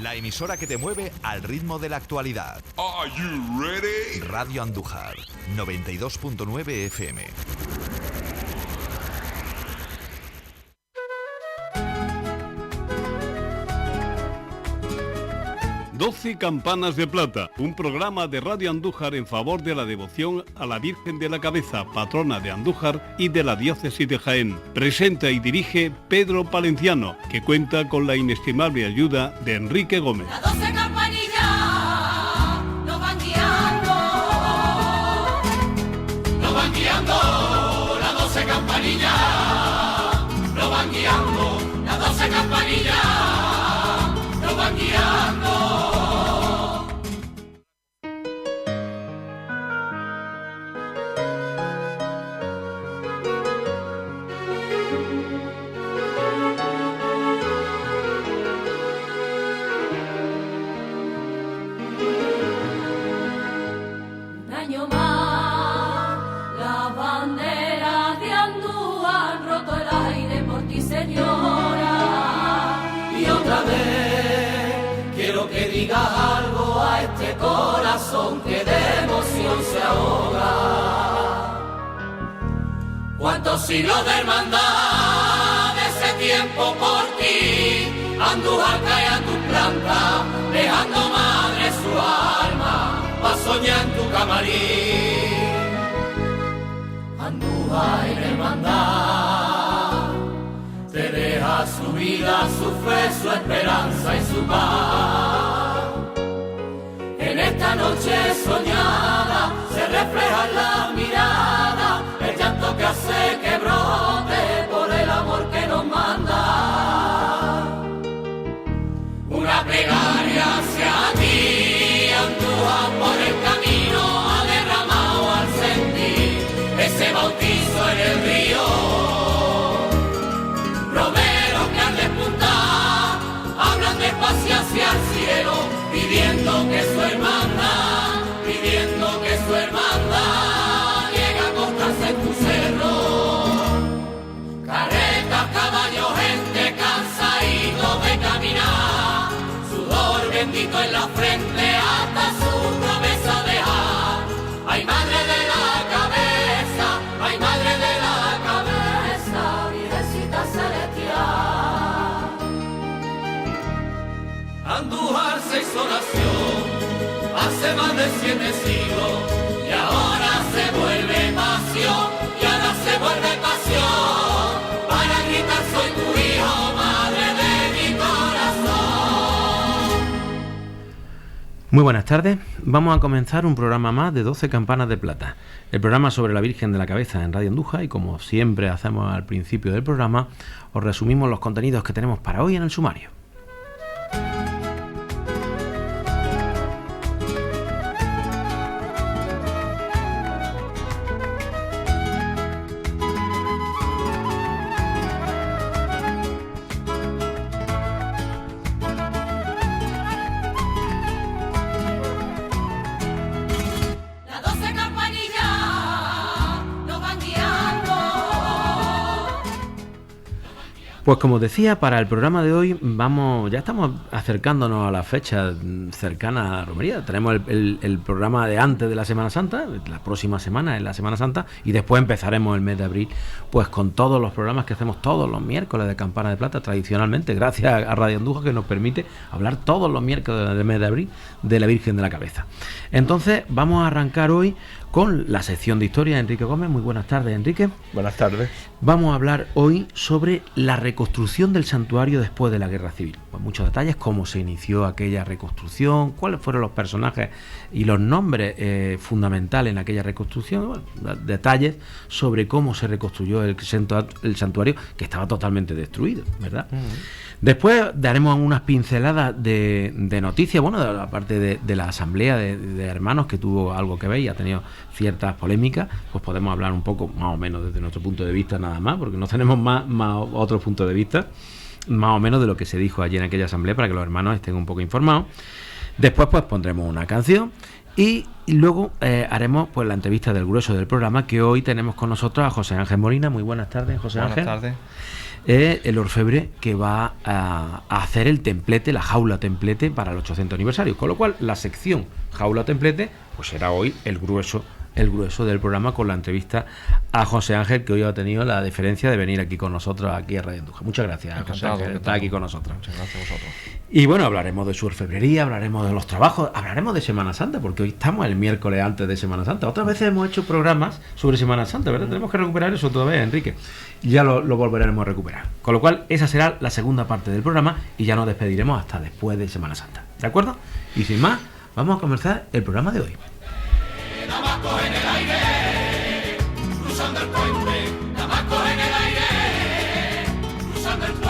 La emisora que te mueve al ritmo de la actualidad. Are you ready? Radio Andújar, 92.9 FM. Doce Campanas de Plata, un programa de Radio Andújar en favor de la devoción a la Virgen de la Cabeza, patrona de Andújar y de la diócesis de Jaén. Presenta y dirige Pedro Palenciano, que cuenta con la inestimable ayuda de Enrique Gómez. Las 12 campanillas nos van guiando, las 12 campanillas nos van guiando, las 12 campanillas nos van guiando. Algo a este corazón que de emoción se ahoga. Cuántos siglos de hermandad de ese tiempo por ti, Andújar cae a tu planta, dejando madre su alma, pa' soñar en tu camarín. Andújar en hermandad te deja su vida, su fe, su esperanza y su paz. En esta noche soñada se refleja en la mirada el llanto que hace que brote por el amor que nos manda. Una plegaria hacia ti, Andújar, por el camino ha derramado al sentir ese bautizo en el río. Romeros que al despuntar hablan despacio hacia el cielo, pidiendo que su hermandad llegue a acostarse en tu cerro. Carretas, caballos, gente cansadito de caminar, sudor bendito en la frente hasta su promesa dejar. Ay, madre de la cabeza, ay, madre de la cabeza, Virgencita celestial. Andújar se hizo nación hace más de 7 siglos y ahora se vuelve pasión, y ahora se vuelve pasión para gritar soy tu hijo, madre de mi corazón. Muy buenas tardes, vamos a comenzar un programa más de 12 Campanas de Plata, el programa sobre la Virgen de la Cabeza en Radio Andújar, y como siempre hacemos al principio del programa, os resumimos los contenidos que tenemos para hoy en el sumario. Pues como decía, para el programa de hoy ya estamos acercándonos a la fecha cercana a la romería. Tenemos el programa de antes de la Semana Santa, la próxima semana es la Semana Santa, y después empezaremos el mes de abril pues con todos los programas que hacemos todos los miércoles de Campana de Plata, tradicionalmente, gracias a Radio Andújar, que nos permite hablar todos los miércoles del mes de abril de la Virgen de la Cabeza. Entonces vamos a arrancar hoy con la sección de historia de Enrique Gómez. Muy buenas tardes, Enrique. Buenas tardes. Vamos a hablar hoy sobre la reconstrucción del santuario después de la Guerra Civil. Pues muchos detalles, cómo se inició aquella reconstrucción, cuáles fueron los personajes y los nombres fundamentales en aquella reconstrucción, bueno, detalles sobre cómo se reconstruyó el santuario, que estaba totalmente destruido, ¿verdad? Después daremos unas pinceladas de noticias, bueno, de la parte de la asamblea de hermanos, que tuvo algo que ver y ha tenido ciertas polémicas. Pues podemos hablar un poco más o menos desde nuestro punto de vista nada más, porque no tenemos más otro punto de vista, más o menos de lo que se dijo allí en aquella asamblea, para que los hermanos estén un poco informados. Después pues pondremos una canción y luego haremos pues la entrevista del grueso del programa, que hoy tenemos con nosotros a José Ángel Molina. Muy buenas tardes, José Ángel. Buenas tardes. el orfebre que va a hacer el templete, la jaula templete para el 800 aniversario. Con lo cual, la sección jaula templete, pues será hoy el grueso del programa, con la entrevista a José Ángel, que hoy ha tenido la deferencia de venir aquí con nosotros, aquí a Radio Andújar. Muchas gracias, José Ángel, por estar aquí con nosotros. Muchas gracias a vosotros. Y bueno, hablaremos de su orfebrería, hablaremos de los trabajos, hablaremos de Semana Santa, porque hoy estamos el miércoles antes de Semana Santa. Otras veces hemos hecho programas sobre Semana Santa, ¿verdad? Tenemos que recuperar eso todavía, Enrique. Ya lo volveremos a recuperar. Con lo cual, esa será la segunda parte del programa y ya nos despediremos hasta después de Semana Santa. ¿De acuerdo? Y sin más, vamos a comenzar el programa de hoy. Damasco en el aire, cruzando el puente, Damasco en el aire, cruzando el puente,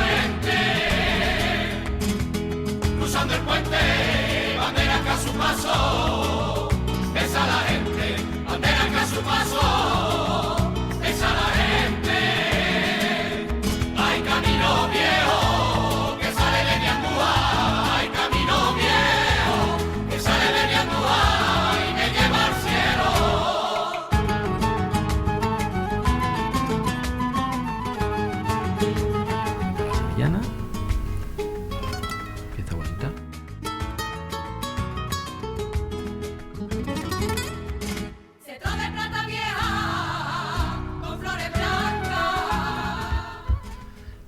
bandera que a su paso, besa a la gente, bandera que a su paso, besa a la gente, hay camino viejo que sale de Ñandúa, hay camino viejo que sale de Ñandúa y me lleva al cielo. Sevillana. Está bonita. Cetro de plata vieja con flores blancas.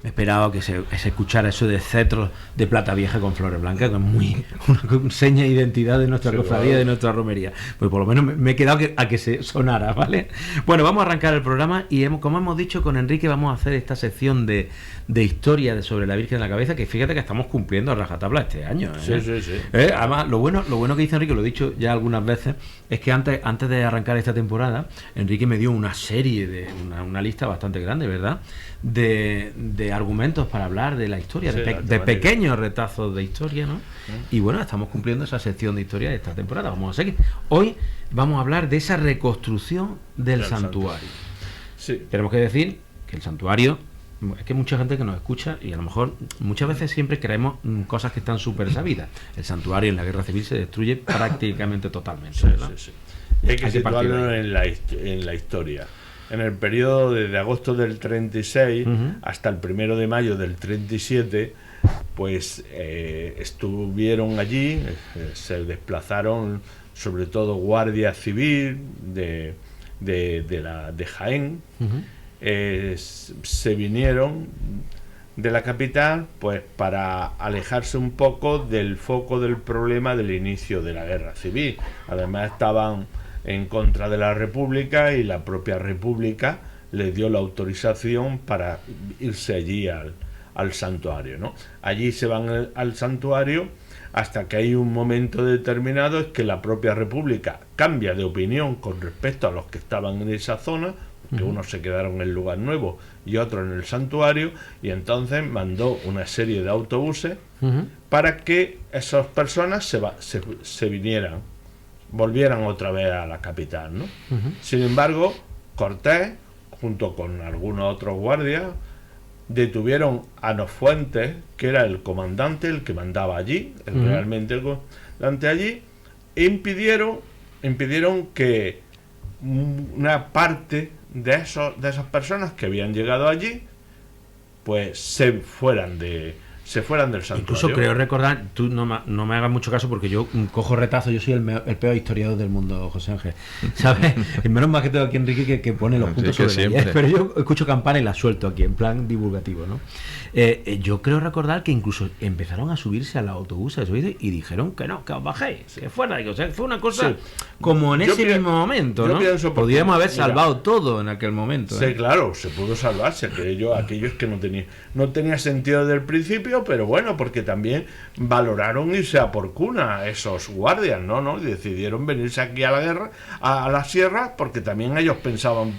Me esperaba que se escuchara eso de cetros de plata vieja con flores blancas, que es muy una seña de identidad de nuestra cofradía, de nuestra romería. Pues por lo menos me he quedado a que se sonara, ¿vale? Bueno, vamos a arrancar el programa y como hemos dicho con Enrique, vamos a hacer esta sección de historia sobre la Virgen de la Cabeza, que fíjate que estamos cumpliendo a rajatabla este año, ¿eh? Sí. Además, lo bueno que dice Enrique, lo he dicho ya algunas veces, es que antes de arrancar esta temporada, Enrique me dio una serie una lista bastante grande, ¿verdad?, de argumentos para hablar de la historia, de pequeños retazos de historia, ¿no? Y bueno, estamos cumpliendo esa sección de historia de esta temporada. Vamos a seguir. Hoy vamos a hablar de esa reconstrucción del santuario. Sí. Tenemos que decir que el santuario, es que mucha gente que nos escucha y a lo mejor muchas veces siempre creemos cosas que están súper sabidas. El santuario en la Guerra Civil se destruye prácticamente totalmente, ¿verdad? Sí. Hay que situarlo en la historia. En el periodo desde agosto del 36 hasta el 1 de mayo del 37, pues estuvieron allí, se desplazaron sobre todo Guardia Civil de Jaén, se vinieron de la capital pues para alejarse un poco del foco del problema del inicio de la Guerra Civil. Además estaban en contra de la República y la propia República les dio la autorización para irse allí al santuario, ¿no? Allí se van al santuario hasta que hay un momento determinado en que la propia República cambia de opinión con respecto a los que estaban en esa zona, que unos se quedaron en el lugar nuevo y otros en el santuario, y entonces mandó una serie de autobuses para que esas personas se vinieran, volvieran otra vez a la capital, ¿no? Sin embargo, Cortés, junto con algunos otros guardias, detuvieron a Nofuentes, que era el comandante, el que mandaba allí, realmente el comandante allí, e impidieron que una parte de esas personas que habían llegado allí, pues se fueran del santuario. Incluso creo recordar, tú no me hagas mucho caso porque yo cojo retazo, yo soy el peor historiador del mundo, José Ángel, ¿sabes? Y menos más que tengo aquí Enrique que pone los puntos sobre la I, pero yo escucho campana y la suelto aquí en plan divulgativo, ¿no? Yo creo recordar que incluso empezaron a subirse a los autobuses y dijeron que no, que os bajéis, que fuera, o sea, fue una cosa como en ese mismo momento, ¿no? Podríamos haber salvado todo en aquel momento. Sí, claro, se pudo salvarse, aquellos que no tenía sentido desde el principio, pero bueno, porque también valoraron irse a por cuna esos guardias, ¿no? Y decidieron venirse aquí a la guerra, a la sierra, porque también ellos pensaban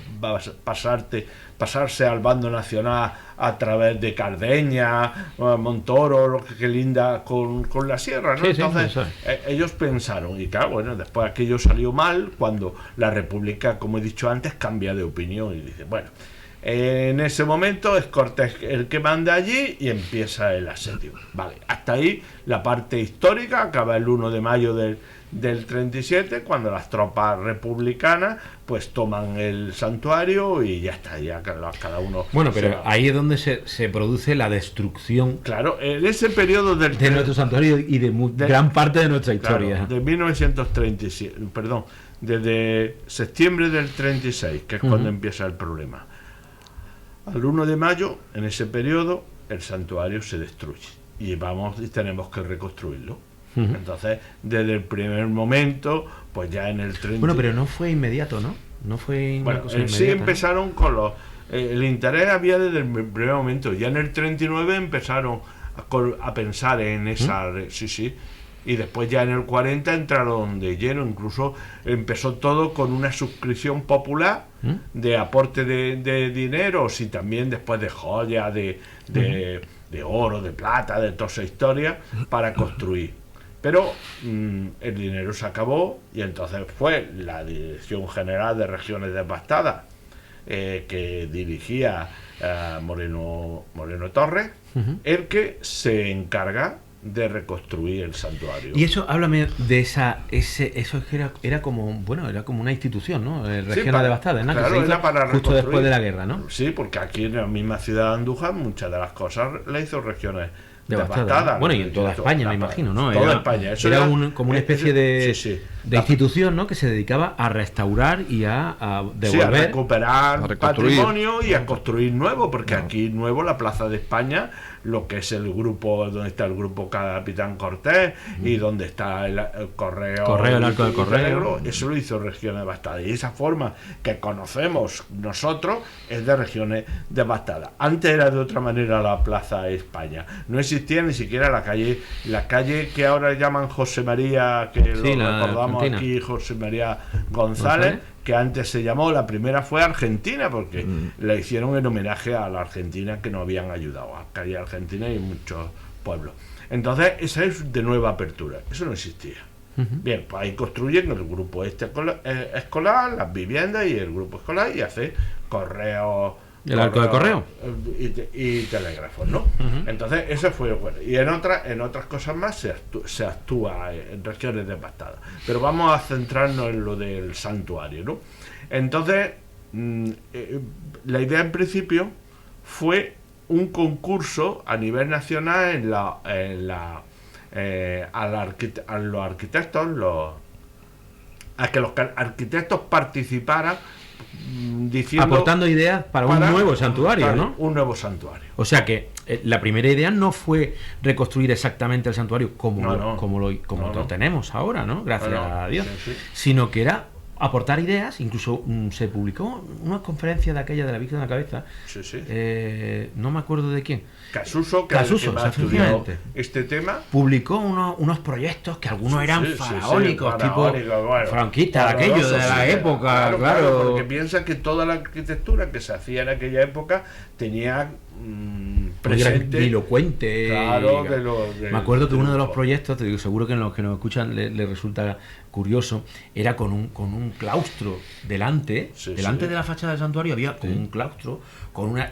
pasarse al bando nacional a través de Cardeña, Montoro, lo que linda con la sierra, ¿no? Entonces ellos pensaron, y claro, bueno, después aquello salió mal cuando la República, como he dicho antes, cambia de opinión y dice, bueno, en ese momento es Cortés el que manda allí y empieza el asedio. Vale, hasta ahí la parte histórica, acaba el 1 de mayo del del 37, cuando las tropas republicanas pues toman el santuario y ya está, ya cada uno... Bueno, se pero va. ahí es donde se produce la destrucción Claro, en ese periodo de nuestro santuario y de gran parte de nuestra historia. Claro, de 1937, perdón, desde septiembre del 36, que es cuando empieza el problema. Al 1 de mayo, en ese periodo, el santuario se destruye y tenemos que reconstruirlo. Entonces, desde el primer momento, pues ya en el 30... Bueno, pero no fue inmediato, ¿no? No fue una Bueno, cosa sí inmediata, empezaron con los... el interés había desde el primer momento. Ya en el 39 empezaron a pensar en esa... Sí. Y después ya en el 40 entraron de lleno. Incluso empezó todo con una suscripción popular de aporte de dinero, y también después de joyas, de oro, de plata, de toda esa historia, para construir. Pero el dinero se acabó y entonces fue la Dirección General de Regiones Devastadas, que dirigía Moreno Torres, el que se encarga de reconstruir el santuario. Y eso, háblame de eso es que era como, bueno, era como una institución, ¿no? Regiones Devastadas, ¿no? Claro, que se hizo era para justo reconstruir. después de la guerra, ¿no? Sí, porque aquí en la misma ciudad de Andújar muchas de las cosas la hizo Regiones Devastadas, Devastadas. ¿no? Bueno, y en toda España, me imagino, ¿no? Toda Era, España. Eso era como una especie de institución, ¿no? Que se dedicaba a restaurar y a devolver. Sí, a recuperar a reconstruir. patrimonio y a construir nuevo, porque aquí nuevo la Plaza de España, lo que es el grupo, donde está el grupo Capitán Cortés y donde está el Correo, el Arco del Correo. Negro, eso lo hizo Regiones Devastadas. Y esa forma que conocemos nosotros es de Regiones Devastadas. Antes era de otra manera la Plaza de España. No existía ni siquiera la calle que ahora llaman José María, que Sí, lo la recordamos Argentina. aquí, José María González, que antes se llamó, la primera fue Argentina, porque la hicieron en homenaje a la Argentina que nos habían ayudado, a calle Argentina y muchos pueblos. Entonces, esa es de nueva apertura, eso no existía. Bien, pues ahí construyen el grupo escolar, las viviendas y el grupo escolar, y hace correos. ¿El arco de correo? Y telégrafos, ¿no? Entonces, eso fue bueno. Y en otras cosas más se actúa en Regiones Devastadas. Pero vamos a centrarnos en lo del santuario, ¿no? Entonces, la idea en principio fue un concurso a nivel nacional a los arquitectos, a que los arquitectos participaran diciendo, aportando ideas para un nuevo santuario, ¿no? Un nuevo santuario. O sea que la primera idea no fue reconstruir exactamente el santuario como lo tenemos ahora, ¿no? Gracias a Dios. Sí. Sino que era aportar ideas. Incluso se publicó una conferencia de aquella de la Virgen de la Cabeza. Sí. No me acuerdo de quién. Casuso, que ha estudiado este tema. Publicó unos proyectos que algunos eran faraónicos, tipo franquistas, aquello de la época, claro. Porque piensa que toda la arquitectura que se hacía en aquella época tenía presente, grandilocuente. Claro, me acuerdo que uno de los proyectos, te digo, seguro que en los que nos escuchan les resulta curioso, era con un claustro delante de la fachada del santuario había como un claustro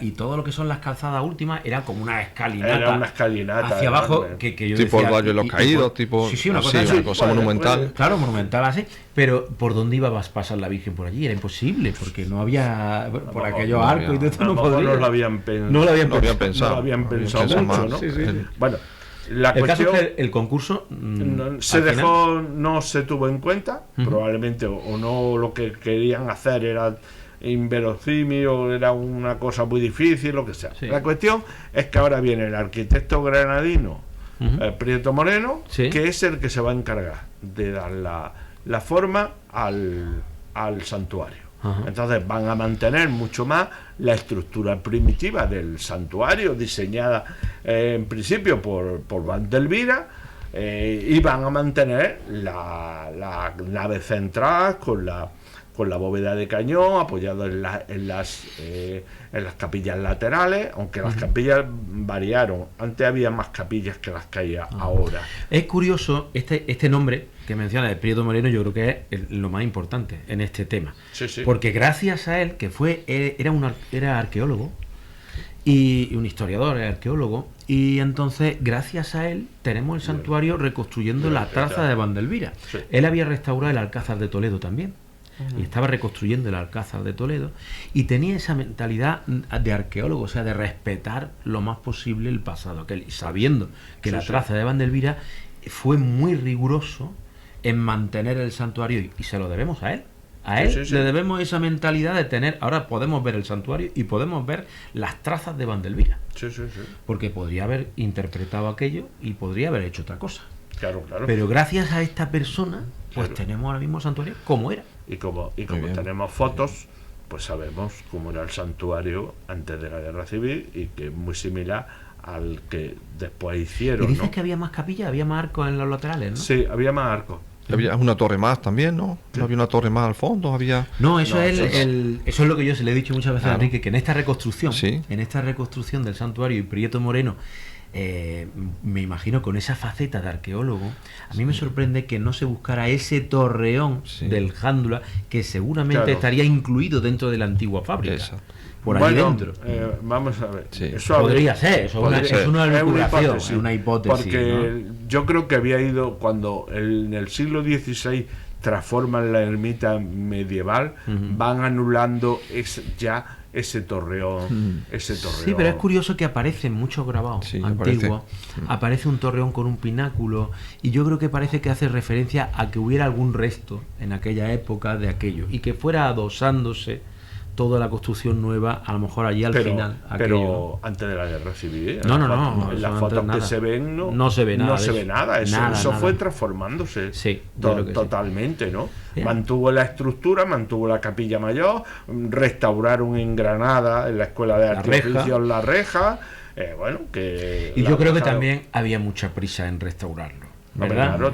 y todo lo que son las calzadas últimas era como una escalinata. Era una escalinata hacia abajo que yo tipo decía, el Valle de los Caídos, una cosa monumental. Claro, monumental así. Pero ¿por dónde iba a pasar la Virgen por allí? Era imposible, porque no había por aquellos arcos y todo esto no podría. No lo habían pensado mucho, ¿no? Sí. Bueno, la el cuestión, caso es que el concurso no se tuvo en cuenta, probablemente, o no, lo que querían hacer era inverosímil o era una cosa muy difícil, lo que sea. La cuestión es que ahora viene el arquitecto granadino Prieto Moreno, que es el que se va a encargar de dar la forma al santuario. Entonces van a mantener mucho más la estructura primitiva del santuario, diseñada en principio por Vandelvira, y van a mantener la nave central con la bóveda de cañón apoyado en las capillas laterales, aunque las capillas variaron. Antes había más capillas que las que hay ahora. Es curioso este nombre que menciona de Prieto Moreno, yo creo que es lo más importante en este tema. Sí. Porque gracias a él, que era arqueólogo, y un historiador, arqueólogo, y entonces gracias a él tenemos el santuario reconstruyendo la traza de Vandelvira. Sí. Él había restaurado el Alcázar de Toledo también, y estaba reconstruyendo el Alcázar de Toledo, y tenía esa mentalidad de arqueólogo, o sea, de respetar lo más posible el pasado, sabiendo que la traza de Vandelvira fue muy riguroso en mantener el santuario, y se lo debemos a él. A él le debemos esa mentalidad de tener. Ahora podemos ver el santuario y podemos ver las trazas de Vandelvira. Porque podría haber interpretado aquello y podría haber hecho otra cosa. Claro. Pero gracias a esta persona, pues tenemos ahora mismo el santuario como era. Y como tenemos fotos, pues sabemos cómo era el santuario antes de la Guerra Civil, y que es muy similar al que después hicieron. Y dices, ¿no? que había más capillas, había más arcos en los laterales, ¿no? Sí, había más arcos. Había una torre más también, ¿no? ¿No había una torre más al fondo? Había... No, eso es lo que yo se le he dicho muchas veces a Enrique, que en esta reconstrucción, Sí. en esta reconstrucción del santuario y Prieto Moreno, me imagino con esa faceta de arqueólogo, a mí me sorprende que no se buscara ese torreón del Jándula, que seguramente estaría incluido dentro de la antigua fábrica. Exacto. Por ahí dentro. Vamos a ver. Sí. Eso podría ser, es una especulación, es una hipótesis. Porque yo creo que había ido cuando en el siglo XVI transforman la ermita medieval, van anulando ese torreón. Sí, pero es curioso que aparecen muchos grabados antiguos. Aparece un torreón con un pináculo, y yo creo que parece que hace referencia a que hubiera algún resto en aquella época de aquello, y que fuera adosándose toda la construcción nueva, a lo mejor allí al final. Pero antes de la Guerra Civil, no, en las fotos que se ven no se ve nada. No se ve nada. Eso fue transformándose totalmente, ¿no? Sí. Mantuvo la estructura, mantuvo la capilla mayor, restauraron en Granada, en la Escuela de Arte y Oficios, la reja. Y yo creo que también había mucha prisa en restaurarlo, ¿verdad? Claro,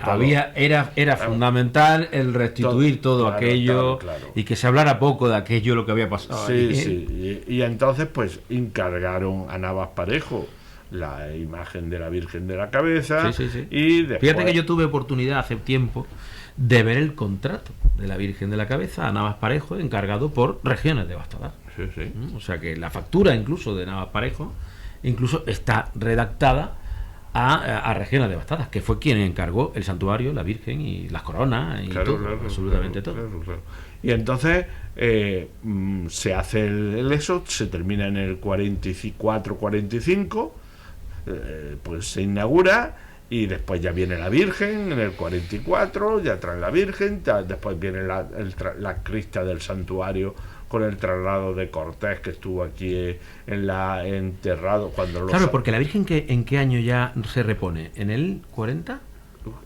era fundamental el restituir todo aquello, y que se hablara poco de aquello, lo que había pasado. Y entonces pues encargaron a Navas Parejo la imagen de la Virgen de la Cabeza. Y después... Fíjate que yo tuve oportunidad hace tiempo de ver el contrato de la Virgen de la Cabeza a Navas Parejo, encargado por Regiones Devastadas. O sea que la factura incluso de Navas Parejo incluso está redactada a Regiones Devastadas, que fue quien encargó el santuario, la Virgen y las coronas y absolutamente todo. Y entonces se hace el eso, se termina en el 44-45, pues se inaugura, y después ya viene la Virgen en el 44, ya traen la Virgen, después viene la crista del santuario con el traslado de Cortés, que estuvo aquí enterrado cuando porque la Virgen, ¿en qué año ya se repone? ¿En el 40?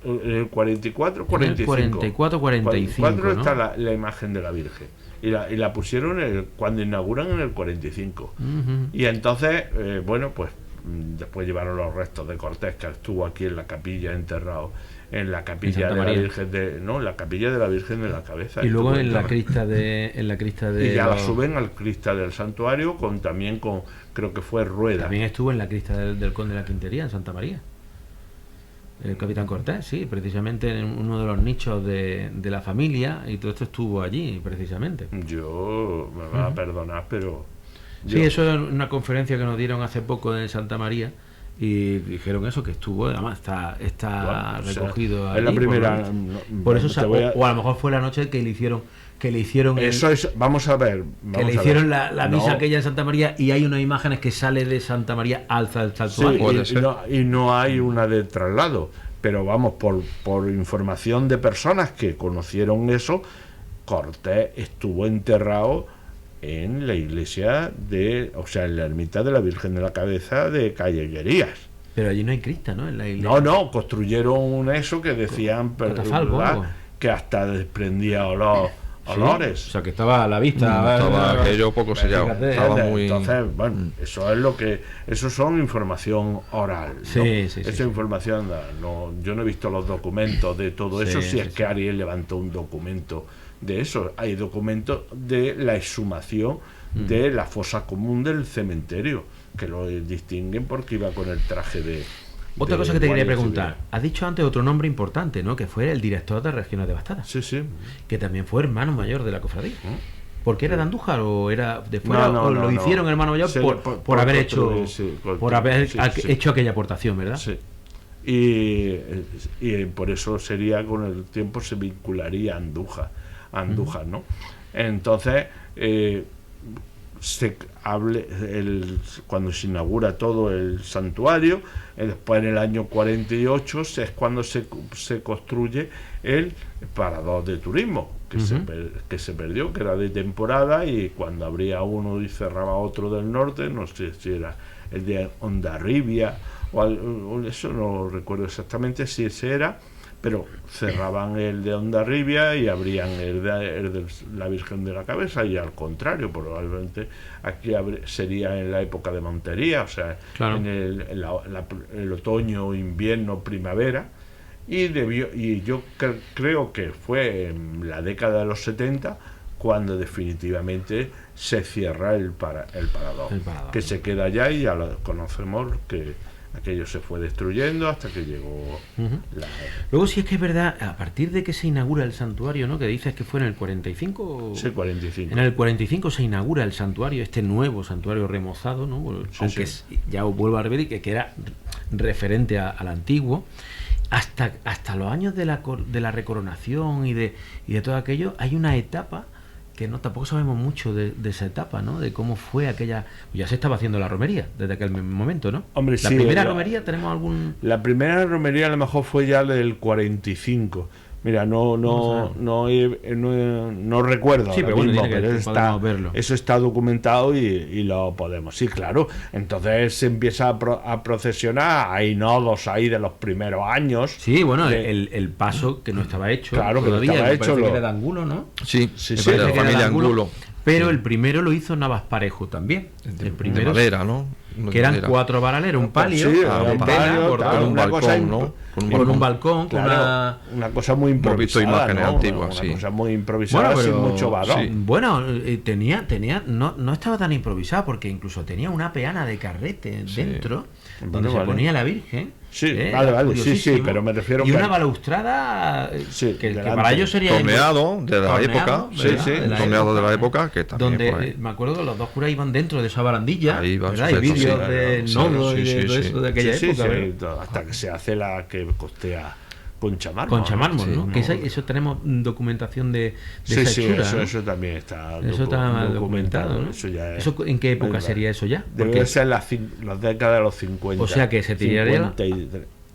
En el 44, 45. En el 44, 45, 44 ¿no? está la imagen de la Virgen. Y la pusieron cuando inauguran en el 45. Y entonces, pues después llevaron los restos de Cortés, que estuvo aquí en la capilla enterrado, en la capilla de la Virgen la capilla de la Virgen de la Cabeza. Y luego en la crista de y ya la suben al crista del santuario también con creo que fue Rueda. También estuvo en la crista del Conde de la Quintería en Santa María. El capitán Cortés, sí, precisamente en uno de los nichos de la familia, y todo esto estuvo allí, precisamente. Yo me van a perdonar, pero... Sí, eso es una conferencia que nos dieron hace poco en Santa María, y dijeron eso, que estuvo, además está recogido allí. Es la primera... Por eso, o a lo mejor fue la noche que le hicieron vamos a ver. Le hicieron la misa aquella en Santa María, y hay unas imágenes que sale de Santa María al santuario. Y no hay una de traslado, pero vamos, por información de personas que conocieron eso, Cortés estuvo enterrado en la iglesia en la ermita de la Virgen de la Cabeza de Calleguerías. Pero allí no hay crista, ¿no? En la iglesia. No, construyeron eso que decían que hasta desprendía olores. O sea, que estaba a la vista. Estaba aquello poco sellado. Estaba muy... Entonces, eso es lo que... Eso son información oral, ¿no? Esa información... yo no he visto los documentos de todo eso, si es que Ariel levantó un documento de eso. Hay documentos de la exhumación de la fosa común del cementerio, que lo distinguen porque iba con el traje de... Otra cosa que te quería preguntar, has dicho antes otro nombre importante, ¿no? Que fue el director de Regiones Devastadas. Sí. Que también fue hermano mayor de la cofradía. ¿Porque era de Andújar o era de fuera? ¿O lo hicieron en Hermano Mayor por haber hecho hecho aquella aportación, verdad? Sí. Y por eso sería, con el tiempo se vincularía a Andújar, ¿no? Entonces, cuando se inaugura todo el santuario, después en el año 48 es cuando se construye el parador de turismo, que se perdió, que era de temporada, y cuando abría uno y cerraba otro del norte, no sé si era el de Hondarribia o eso, no recuerdo exactamente si ese era, pero cerraban el de Hondarribia y abrían el de la Virgen de la Cabeza, y al contrario, probablemente aquí sería en la época de Montería, o sea, claro, en el otoño, invierno, primavera, y yo creo que fue en la década de los 70 cuando definitivamente se cierra el parador, que se queda allá, y ya lo conocemos que aquello se fue destruyendo hasta que llegó Luego, si es que es verdad, a partir de que se inaugura el santuario, ¿no? Que dices que fue en el 45. Sí, 45. En el 45 se inaugura el santuario, este nuevo santuario remozado, ¿no? Aunque ya os vuelvo a repetir que era referente al antiguo. Hasta los años de la recoronación y de todo aquello, hay una etapa que tampoco sabemos mucho de esa etapa, ¿no? De cómo fue aquella. Ya se estaba haciendo la romería desde aquel momento, ¿no? Hombre, la primera romería, tenemos algún. La primera romería a lo mejor fue ya del 45. Mira, no recuerdo. Sí, pero mismo, bueno, pero verlo. Eso está documentado y lo podemos. Sí, claro. Entonces se empieza a procesionar. Hay nodos ahí de los primeros años. Sí, bueno, el paso que no estaba hecho. Claro, todavía, que no estaba hecho. Que era de Angulo, ¿no? Sí, de la familia Angulo. Pero el primero lo hizo Navas Parejo también. El primero, de madera, ¿no? Que eran 4 varaleros, un palio, un palio, con un balcón, ¿no? Con un balcón, claro, una cosa muy improvisada. Hemos visto imágenes antiguas, una cosa muy improvisada, sin mucho varón. Sí. Bueno, no estaba tan improvisado, porque incluso tenía una peana de carrete dentro, donde se ponía la Virgen. Sí, vale, sí, pero me refiero y una balaustrada que para ellos sería torneado de la época, torneado de la época, que también donde me acuerdo que los dos curas iban dentro de esa barandilla, ahí va, hay vídeos de nodos y de todo eso de aquella época, hasta que se hace la que costea Concha Mármol, ¿no? Que eso tenemos documentación de esa hechura, eso también está documentado, ¿no? ¿Eso en qué época sería eso ya? Debe ser las décadas de los 50. O sea que se tiraría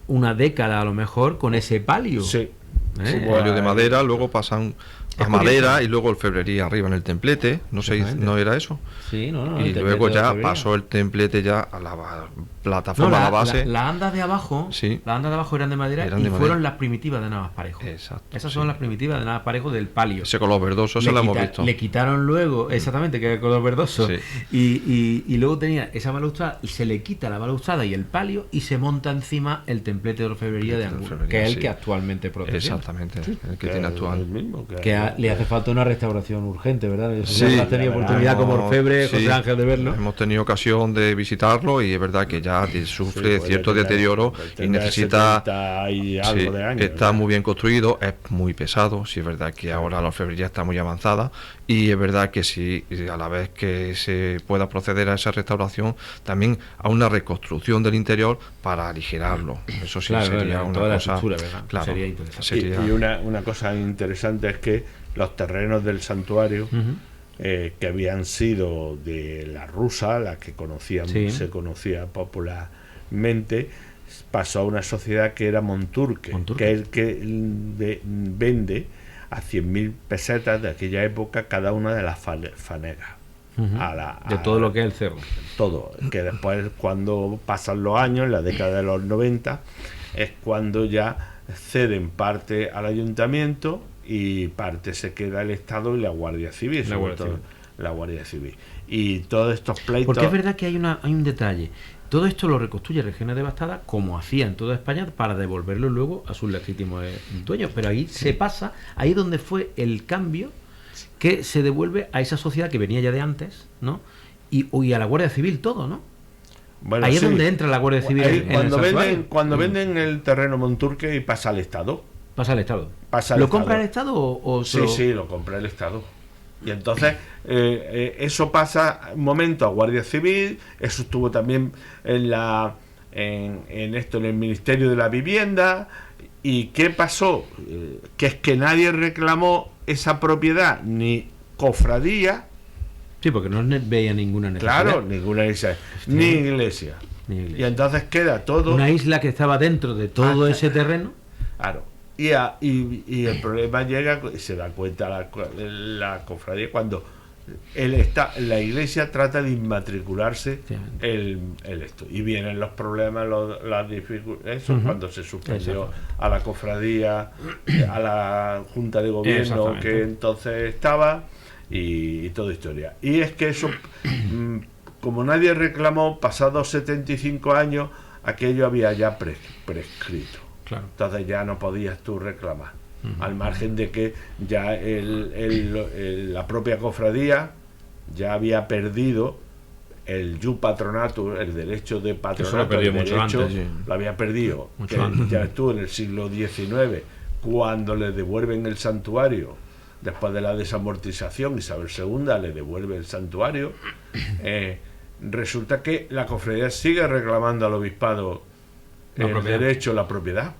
una década a lo mejor con ese palio. Sí. Un palio de madera, luego pasan a madera y luego el febrería arriba en el templete, ¿no era eso? Sí, no. Y luego ya pasó el templete ya a la plataforma, a la base. Las andas de abajo, eran de madera fueron las primitivas de Navas Parejo. Exacto. Esas son las primitivas de Navas Parejo del palio. Ese color verdoso se lo hemos visto. Le quitaron luego, exactamente, que era el color verdoso. Sí. Y luego tenía esa balaustrada, y se le quita la balaustrada y el palio y se monta encima el templete de orfebrería de Angulo, que es el que actualmente protege. Exactamente, el que tiene actual. El mismo, que le hace falta una restauración urgente, ¿verdad? Sí, has tenido oportunidad como orfebre, José Ángel, de verlo. Hemos tenido ocasión de visitarlo y es verdad que ya sufre cierto deterioro y necesita algo de años, está muy bien construido, es muy pesado, sí es verdad que ahora la orfebrería está muy avanzada y es verdad que sí, a la vez que se pueda proceder a esa restauración, también a una reconstrucción del interior para aligerarlo. Eso sí sería una cosa, claro, sería interesante. Y una cosa interesante es que los terrenos del santuario que habían sido de la rusa, la que se conocía popularmente, pasó a una sociedad que era Monturque, que es el que vende a 100.000 pesetas de aquella época cada una de las fanegas. De todo lo que es el cerro. Todo, que después, cuando pasan los años, en la década de los 90, es cuando ya ceden parte al ayuntamiento y parte se queda el Estado y la Guardia Civil, la Guardia Civil. Y todos estos pleitos... Porque es verdad que hay un detalle. Todo esto lo reconstruye Regiones Devastadas, como hacía en toda España, para devolverlo luego a sus legítimos dueños. Pero ahí se pasa, ahí es donde fue el cambio, que se devuelve a esa sociedad que venía ya de antes, ¿no? Y a la Guardia Civil todo, ¿no? Bueno, ahí es donde entra la Guardia Civil. Cuando venden el terreno Monturque y pasa al Estado. ¿Pasa al Estado? ¿Lo compra el Estado o sí, lo compra el Estado. Y entonces eso pasa un momento a Guardia Civil, eso estuvo también en el Ministerio de la Vivienda. ¿Y qué pasó? Que es que nadie reclamó esa propiedad, ni cofradía. Sí, porque no veía ninguna necesidad. Claro, ninguna iglesia. Ni iglesia. Y entonces queda todo... Una isla que estaba dentro de todo ese terreno. Claro. Y el problema llega, y se da cuenta la cofradía cuando la iglesia trata de inmatricularse esto. Y vienen los problemas, las dificultades, cuando se suspendió a la cofradía, a la Junta de Gobierno que entonces estaba, y toda historia. Y es que eso, como nadie reclamó, pasados 75 años, aquello había ya prescrito. Claro. Entonces ya no podías tú reclamar, al margen de que ya la propia cofradía ya había perdido el ius patronatum, el derecho de patronato, lo había perdido ya estuvo en el siglo XIX, cuando le devuelven el santuario después de la desamortización. Isabel II le devuelve el santuario. Resulta que la cofradía sigue reclamando al obispado derecho a la propiedad.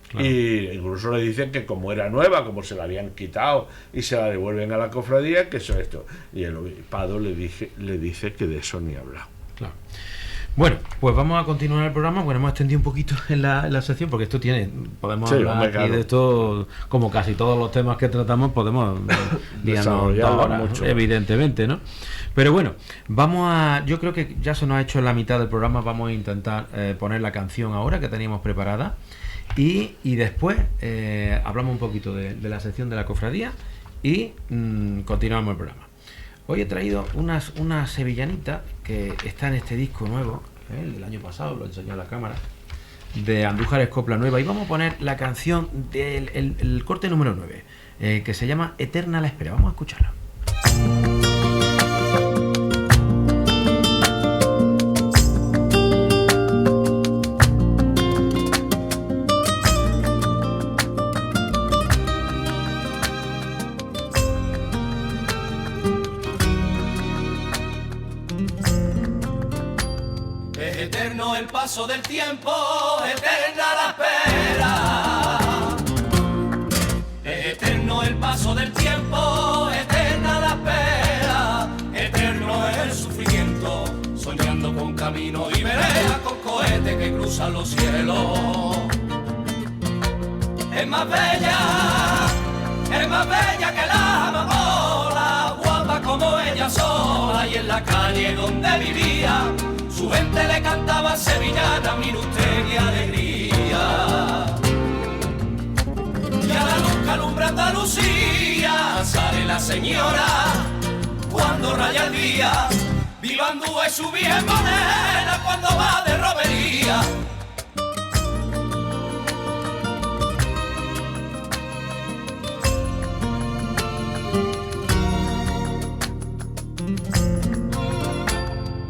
Claro. Y incluso le dicen que como era nueva, como se la habían quitado y se la devuelven a la cofradía, que eso es esto. Y el obispado le dice que de eso ni habla. Claro. Bueno, pues vamos a continuar el programa. Bueno, hemos extendido un poquito en la sección, porque esto podemos hablar aquí de esto, como casi todos los temas que tratamos, podemos desarrollarnos evidentemente, ¿no? Pero bueno, yo creo que ya se nos ha hecho la mitad del programa. Vamos a intentar poner la canción ahora que teníamos preparada, y después hablamos un poquito de la sección de la cofradía y continuamos el programa. Hoy he traído una sevillanita que está en este disco nuevo, el del año pasado, lo enseñó a la cámara, de Andújar es Copla Nueva, y vamos a poner la canción del el corte número 9, que se llama Eterna la espera. Vamos a escucharla. El paso del tiempo, eterna la espera. Es eterno el paso del tiempo, eterna la espera. Eterno es el sufrimiento, soñando con camino y veredas, con cohetes que cruzan los cielos. Es más bella que la amapola, guapa como ella sola, y en la calle donde vivía su gente le cantaba sevillana, minutería y alegría. Y a la luz que alumbra Andalucía sale la señora cuando raya el día. Viva Andújar y su bien morena cuando va de romería.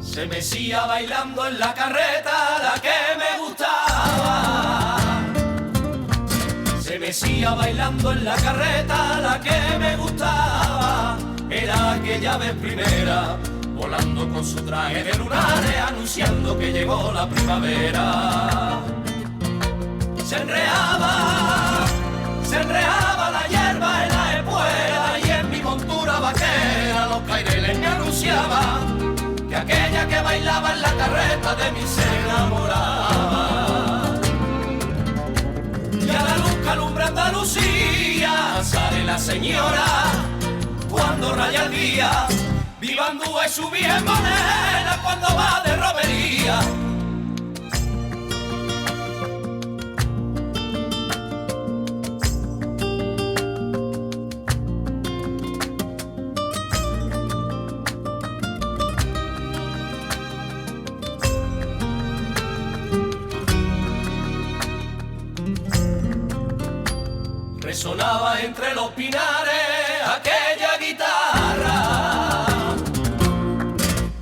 Se mecía bailando en la carreta la que me gustaba. Se mecía bailando en la carreta la que me gustaba. Era aquella vez primera, volando con su traje de lunares, anunciando que llegó la primavera. Se enreaba la hierba en la espuela, y en mi montura vaquera los caireles me anunciaban que aquella que bailaba en la carreta de mí se enamoraba. Y a la luz que alumbra Andalucía sale la señora cuando raya el día. Viva Andújar y su bien morena cuando va de romería. Resonaba entre los pinares aquella guitarra.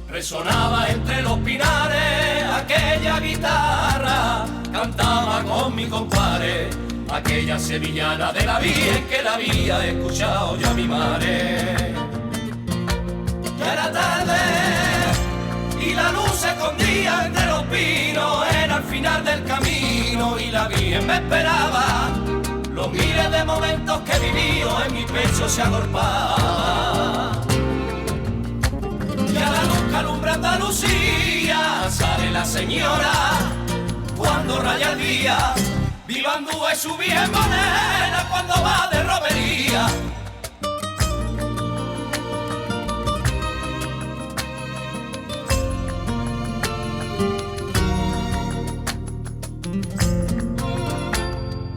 Resonaba entre los pinares aquella guitarra. Cantaba con mi compadre aquella sevillana de la vía en que la había escuchado ya mi madre. Ya era tarde y la luz se escondía entre los pinos, era al final del camino y la Virgen me esperaba. Los miles de momentos que he vivido en mi pecho se agolpaban. Y a la luz que alumbra Andalucía sale la señora cuando raya el día. Viva Andújar y su Virgen morena cuando va de romería.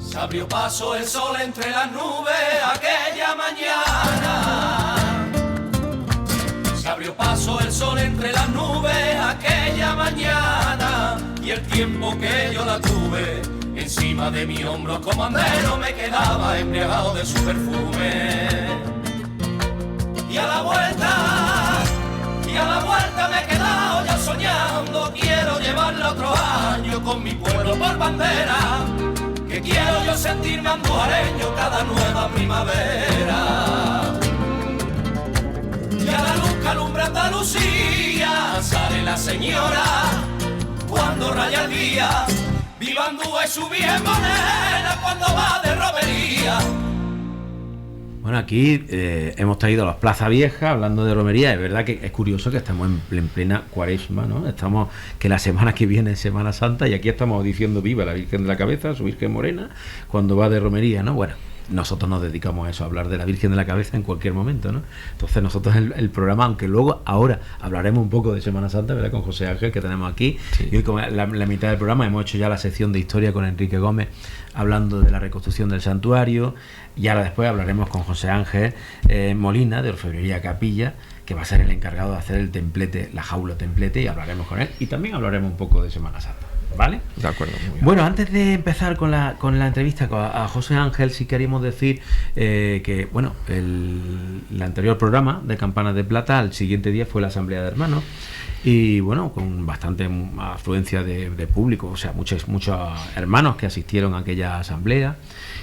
Se abrió paso el sol entre las nubes aquella mañana. Se abrió paso el sol entre las nubes aquella mañana. Y el tiempo que yo la tuve encima de mi hombro como andero me quedaba embriagado de su perfume. Y a la vuelta me he quedado ya soñando. Quiero llevarla otro año con mi pueblo por bandera. Que quiero yo sentirme andujareño cada nueva primavera. Y a la luz que alumbra Andalucía sale la señora cuando raya el día. Viva Andújar y su Virgen morena cuando va de romería. Bueno, aquí hemos traído a las Plaza Vieja hablando de romería. Es verdad que es curioso que estamos en plena Cuaresma, ¿no? Estamos, que la semana que viene es Semana Santa y aquí estamos diciendo viva la Virgen de la Cabeza, su Virgen Morena, cuando va de romería, ¿no? Bueno, nosotros nos dedicamos a eso, a hablar de la Virgen de la Cabeza en cualquier momento, ¿no? Entonces nosotros el programa, aunque luego ahora hablaremos un poco de Semana Santa, ¿verdad? Con José Ángel, que tenemos aquí, sí. Y hoy como la mitad del programa hemos hecho ya la sección de historia con Enrique Gómez, hablando de la reconstrucción del santuario, y ahora después hablaremos con José Ángel Molina, de Orfebrería Capilla, que va a ser el encargado de hacer el templete, la jaula templete, y hablaremos con él, y también hablaremos un poco de Semana Santa. ¿Vale? De acuerdo. Muy bien. Bueno, antes de empezar con la entrevista a José Ángel, sí queríamos decir que, bueno, el anterior programa de Campanas de Plata, al siguiente día fue la Asamblea de Hermanos, y bueno, con bastante afluencia de público, o sea, muchos hermanos que asistieron a aquella asamblea,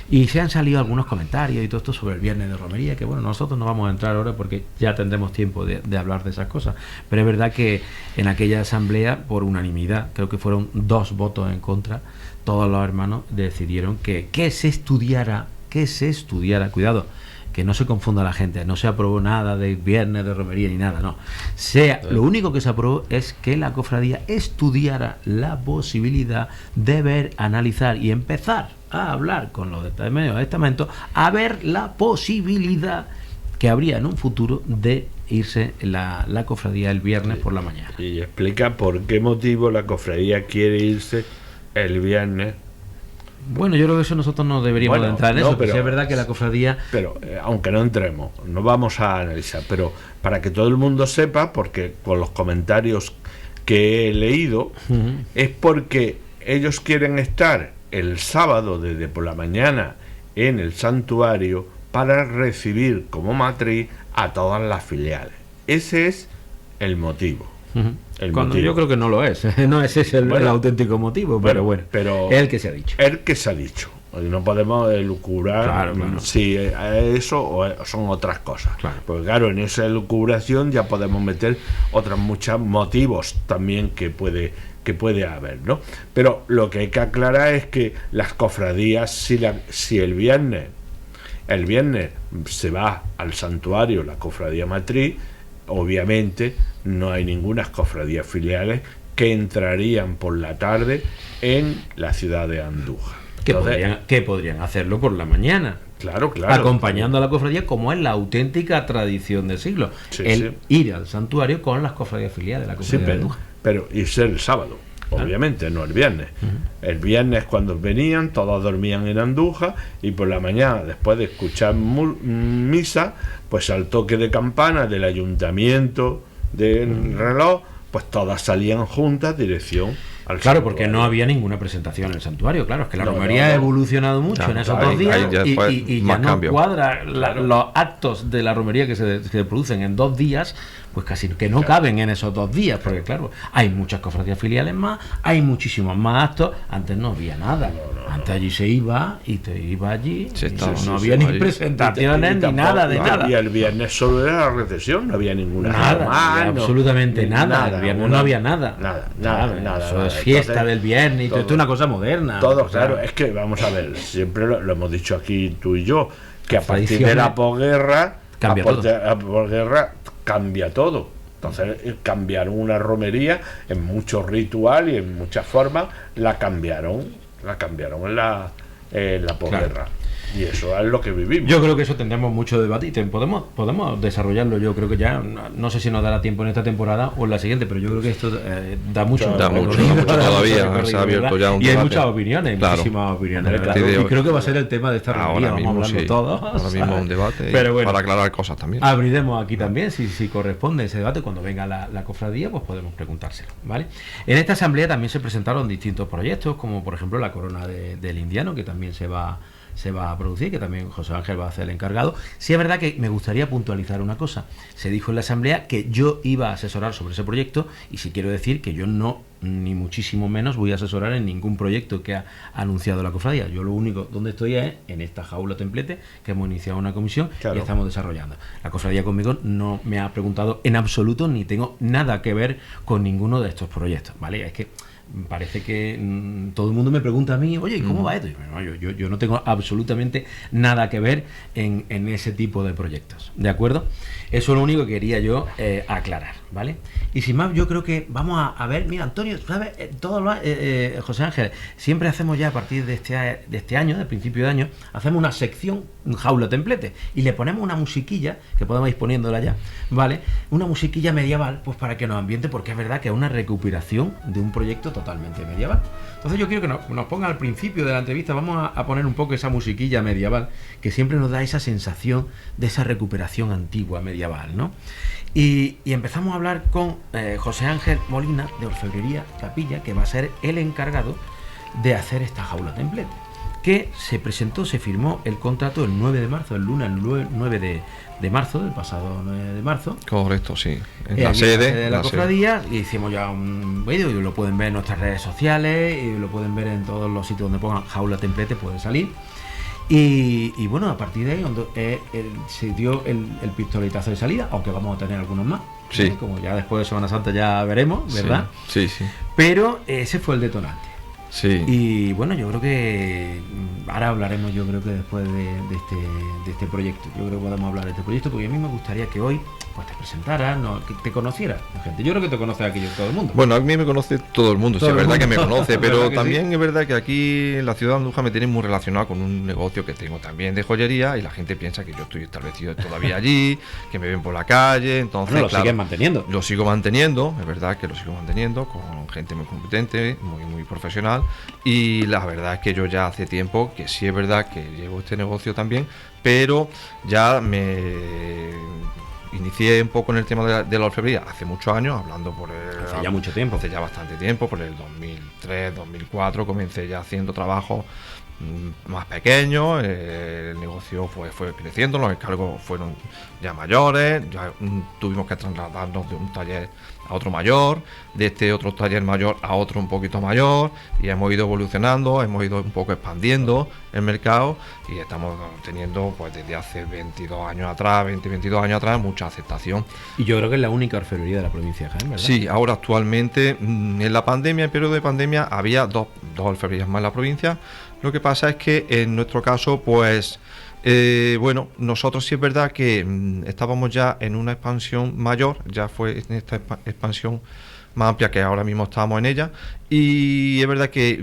y se han salido algunos comentarios y todo esto sobre el viernes de romería, que bueno, nosotros no vamos a entrar ahora porque ya tendremos tiempo de hablar de esas cosas, pero es verdad que en aquella asamblea, por unanimidad, creo que fueron 2 votos en contra, todos los hermanos decidieron que se estudiara, cuidado, que no se confunda la gente, no se aprobó nada de viernes de romería ni nada, no. Lo único que se aprobó es que la cofradía estudiara la posibilidad de ver, analizar y empezar a hablar con los medios de estamento, a ver la posibilidad que habría en un futuro de irse la cofradía el viernes por la mañana. Y explica por qué motivo la cofradía quiere irse el viernes. Bueno, yo creo que eso nosotros no deberíamos de entrar en eso, pero sí es verdad que la cofradía... Pero, aunque no entremos, no vamos a analizar, pero para que todo el mundo sepa, porque con los comentarios que he leído, es porque ellos quieren estar el sábado desde por la mañana en el santuario para recibir como matriz a todas las filiales. Ese es el motivo. Yo creo que no lo es, no ese es el auténtico motivo, pero bueno, es el que se ha dicho. El que se ha dicho. No podemos elucubrar si eso o son otras cosas. Claro. Porque claro, en esa elucubración ya podemos meter otros muchos motivos también que puede haber, ¿no? Pero lo que hay que aclarar es que las cofradías, si el viernes se va al santuario la cofradía matriz, obviamente no hay ninguna cofradía filiales que entrarían por la tarde en la ciudad de Andújar. Que podrían hacerlo por la mañana. Claro. Acompañando a la cofradía, como es la auténtica tradición del siglo. Ir al santuario con las cofradías filiales de la cofradía de Andújar. Pero irse el sábado, obviamente, no el viernes. El viernes, cuando venían, todos dormían en Andújar, y por la mañana, después de escuchar misa, pues al toque de campana del ayuntamiento del reloj, pues todas salían juntas dirección al santuario. Porque no había ninguna presentación en el santuario. Claro, es que la romería ha evolucionado mucho en esos 2 días y ya no cuadra los actos de la romería que se producen en 2 días, pues casi que no caben en esos 2 días, porque claro, hay muchas cofradías filiales más, hay muchísimos más actos. Antes no había nada. Antes allí se iba y te iba allí. Sí, y estaba, no sí, había sí, ni allí. presentaciones ni tampoco- nada de nada. Y el viernes solo era la recesión, no había ninguna Nada, mano, absolutamente ni nada. El viernes no había nada. Nada. Eso es fiesta Entonces, del viernes y todo esto es una cosa moderna. Todo, O sea, claro, es que vamos a ver, siempre lo hemos dicho aquí tú y yo, que a Las partir de tradiciones la posguerra, cambia todo. la posguerra cambia todo. Entonces cambiaron una romería en muchos rituales y en muchas formas, la cambiaron en la posguerra. Y eso es lo que vivimos. yo creo que eso tendremos mucho debate y podemos desarrollarlo. Yo creo que ya, no sé si nos dará tiempo en esta temporada o en la siguiente, pero yo creo que esto da mucho. Da mucho recorrido, todavía, recorrido, se ha abierto ¿verdad? ya un Y hay debate. muchas opiniones, Claro. muchísimas opiniones. Hombre, ¿verdad? claro. Y creo que va a ser el tema de esta reunión. Ahora Vamos a mismo hablarlo sí. todos. Ahora mismo un debate Pero bueno, para aclarar cosas también. abriremos aquí también, si corresponde ese debate, cuando venga la cofradía, pues podemos preguntárselo, ¿vale? En esta asamblea también se presentaron distintos proyectos, como por ejemplo la corona del indiano, que también se va a producir, que también José Ángel va a hacer el encargado. Sí es verdad que me gustaría puntualizar una cosa. Se dijo en la asamblea que yo iba a asesorar sobre ese proyecto, y sí quiero decir que yo no, ni muchísimo menos, voy a asesorar en ningún proyecto que ha anunciado la cofradía. Yo lo único donde estoy es en esta jaula templete, que hemos iniciado una comisión Claro. y estamos desarrollando. La cofradía conmigo no me ha preguntado en absoluto, ni tengo nada que ver con ninguno de estos proyectos, ¿vale? Es que parece que todo el mundo me pregunta a mí, oye, ¿y cómo va esto? Y yo no tengo absolutamente nada que ver en ese tipo de proyectos, ¿de acuerdo? Eso es lo único que quería yo aclarar, ¿vale? Y sin más, yo creo que vamos a ver, mira, Antonio, ¿sabes? José Ángel, siempre hacemos ya a partir de este año, del principio de año, hacemos una sección, un jaula templete, y le ponemos una musiquilla, que podemos ir poniéndola ya, ¿vale? Una musiquilla medieval, pues para que nos ambiente, porque es verdad que es una recuperación de un proyecto totalmente medieval. Entonces yo quiero que nos ponga al principio de la entrevista, vamos a poner un poco esa musiquilla medieval, que siempre nos da esa sensación de esa recuperación antigua medieval, ¿no? Y empezamos a hablar con José Ángel Molina, de Orfebrería Capilla, que va a ser el encargado de hacer esta jaula templete, que se firmó el contrato el 9 de marzo, el lunes 9 de marzo, del pasado 9 de marzo. Correcto, sí. En la Aquí sede. de en la la sede. cofradía, y hicimos ya un vídeo, y lo pueden ver en nuestras redes sociales, y lo pueden ver en todos los sitios donde pongan jaula templete, puede salir. Y bueno, a partir de ahí se dio el pistoletazo de salida, aunque vamos a tener algunos más, Sí. como ya después de Semana Santa ya veremos, ¿verdad? Sí, sí. Pero ese fue el detonante. Sí. Y bueno, yo creo que ahora hablaremos, yo creo que después de este proyecto, yo creo que podemos hablar de este proyecto, porque a mí me gustaría que hoy pues te presentaras, que te conociera la gente. Yo creo que te conoce aquí todo el mundo. Bueno, a mí me conoce todo el mundo, sí, Todo es el verdad que mundo. me conoce, ¿Verdad pero que también sí? es verdad que aquí en la ciudad de Andújar me tienen muy relacionado con un negocio que tengo también de joyería, y la gente piensa que yo estoy establecido todavía allí, que me ven por la calle, entonces Bueno, lo claro, sigues manteniendo. lo sigo manteniendo, es verdad que lo sigo manteniendo con gente muy competente, muy profesional, y la verdad es que yo ya hace tiempo que sí es verdad que llevo este negocio también, pero ya me inicié un poco en el tema de la orfebrería hace muchos años, hablando por Hace ya mucho tiempo. hace ya bastante tiempo, por el 2003, 2004 comencé ya haciendo trabajos más pequeños, el negocio fue creciendo, los encargos fueron ya mayores, ya tuvimos que trasladarnos de un taller a otro mayor, de este otro taller mayor a otro un poquito mayor, y hemos ido evolucionando, hemos ido un poco expandiendo el mercado, y estamos teniendo pues desde hace 22 años atrás, 22 años atrás, mucha aceptación. Y yo creo que es la única orfebrería de la provincia de Jaén, ¿verdad? Sí, ahora actualmente, en la pandemia, en periodo de pandemia, había dos orfebrerías más en la provincia. Lo que pasa es que en nuestro caso, pues, bueno, nosotros sí es verdad que estábamos ya en una expansión mayor, ya fue en esta expansión más amplia que ahora mismo estamos en ella, y es verdad que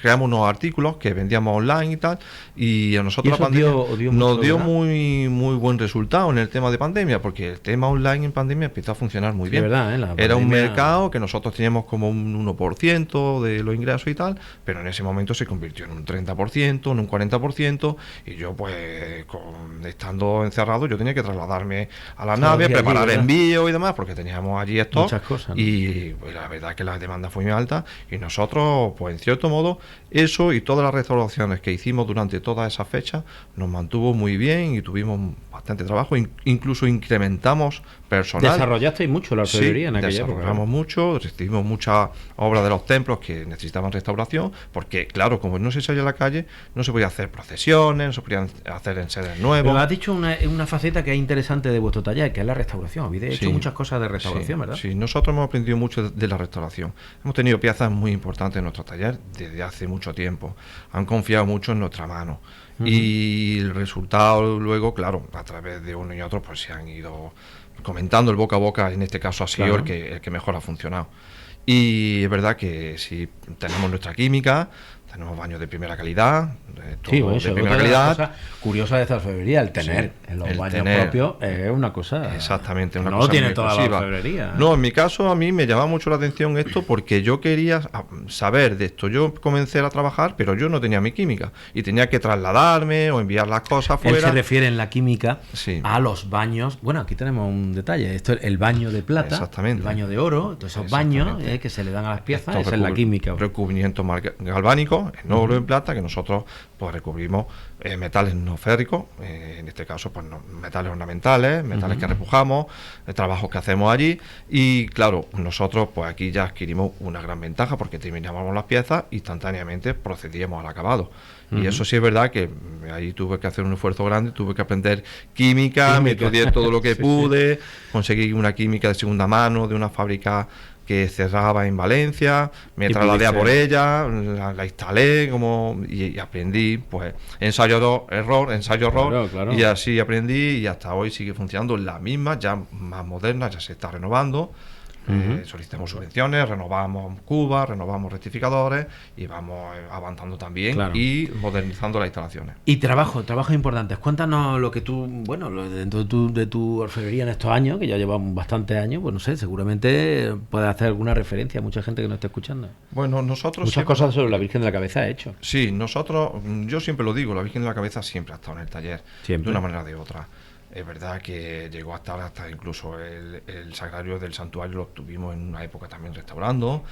creamos unos artículos que vendíamos online y tal, y a nosotros ¿Y eso la pandemia dio nos mucho, dio verdad? muy buen resultado en el tema de pandemia, porque el tema online en pandemia empezó a funcionar muy Sí, bien. verdad, la Era un pandemia- mercado que nosotros teníamos como un 1% de los ingresos y tal, pero en ese momento se convirtió en un 30%, en un 40%, y yo pues estando encerrado yo tenía que trasladarme a la nave, aquí, preparar ¿verdad? envíos y demás, porque teníamos allí stock, Muchas cosas, ¿no? y pues, la verdad es que la demanda fue muy alta, y nosotros nosotros, pues en cierto modo, eso y todas las restauraciones que hicimos durante todas esas fechas nos mantuvo muy bien y tuvimos bastante trabajo, incluso incrementamos personal. Desarrollasteis mucho la orfebrería en aquella época. Desarrollamos mucho, recibimos muchas obras de los templos que necesitaban restauración, porque claro, como no se salía a la calle, no se podía hacer procesiones, no se podían hacer enseres nuevos. Pero has dicho una faceta que es interesante de vuestro taller, que es la restauración. Habéis hecho muchas cosas de restauración, ¿verdad? Sí, nosotros hemos aprendido mucho de la restauración. Hemos tenido piezas muy importantes en nuestro taller desde hace mucho tiempo. Han confiado mucho en nuestra mano. Y el resultado luego, claro, a través de uno y otro, pues se han ido comentando. El boca a boca, en este caso, ha sido el que mejor ha funcionado. Y es verdad que si tenemos nuestra química, tenemos baños de primera calidad, todo de primera calidad. Curiosa de esta orfebrería, el tener en los baños propios es una cosa. Exactamente, una no cosa lo tiene muy toda exclusiva. la orfebrería. No, en mi caso a mí me llama mucho la atención esto porque yo quería saber de esto. Yo comencé a trabajar, pero yo no tenía mi química y tenía que trasladarme o enviar las cosas fuera. Él se refiere en la química a los baños. Bueno, aquí tenemos un detalle. Esto es el baño de plata, el baño de oro, todos esos baños que se le dan a las piezas, esa es la química. Recubrimiento galvánico en oro y en plata, que nosotros pues recubrimos metales no férricos, en este caso pues metales ornamentales, metales que repujamos, trabajos que hacemos allí, y claro, nosotros pues aquí ya adquirimos una gran ventaja porque terminábamos las piezas instantáneamente procedíamos al acabado. Y eso sí es verdad que ahí tuve que hacer un esfuerzo grande, tuve que aprender química. Me estudié todo lo que pude, conseguí una química de segunda mano de una fábrica que cerraba en Valencia, me trasladé a por ella, la instalé y aprendí, pues ensayo error, claro. Y así aprendí y hasta hoy sigue funcionando la misma, ya más moderna, ya se está renovando. Solicitamos subvenciones, renovamos cubas, renovamos rectificadores y vamos avanzando también y modernizando las instalaciones. Y trabajos importantes. Cuéntanos lo que tú, dentro de tu orfebrería en estos años, que ya llevamos bastantes años, pues no sé, seguramente puedes hacer alguna referencia a mucha gente que nos esté escuchando. Bueno, nosotros muchas cosas sobre la Virgen de la Cabeza he hecho. Sí, yo siempre lo digo, la Virgen de la Cabeza siempre ha estado en el taller, de una manera o de otra. Es verdad que llegó a estar hasta incluso el sagrario del santuario lo tuvimos en una época también restaurando,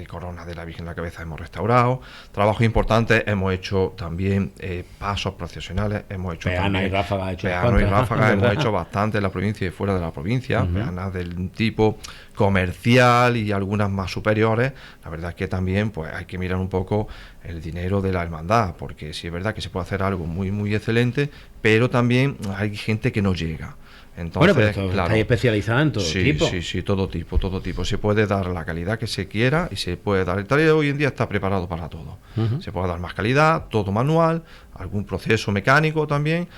corona de la Virgen de la Cabeza hemos restaurado, trabajos importantes, hemos hecho también pasos procesionales, hemos hecho peanas y ráfagas, hemos hecho bastante en la provincia y fuera de la provincia, peanas del tipo comercial y algunas más superiores. La verdad es que también pues hay que mirar un poco el dinero de la hermandad, porque sí es verdad que se puede hacer algo muy muy excelente, pero también hay gente que no llega. Entonces, pero claro, estáis especializados en todo tipo. Sí, todo tipo. Se puede dar la calidad que se quiera y se puede dar. El taller hoy en día está preparado para todo. Se puede dar más calidad, todo manual, algún proceso mecánico también.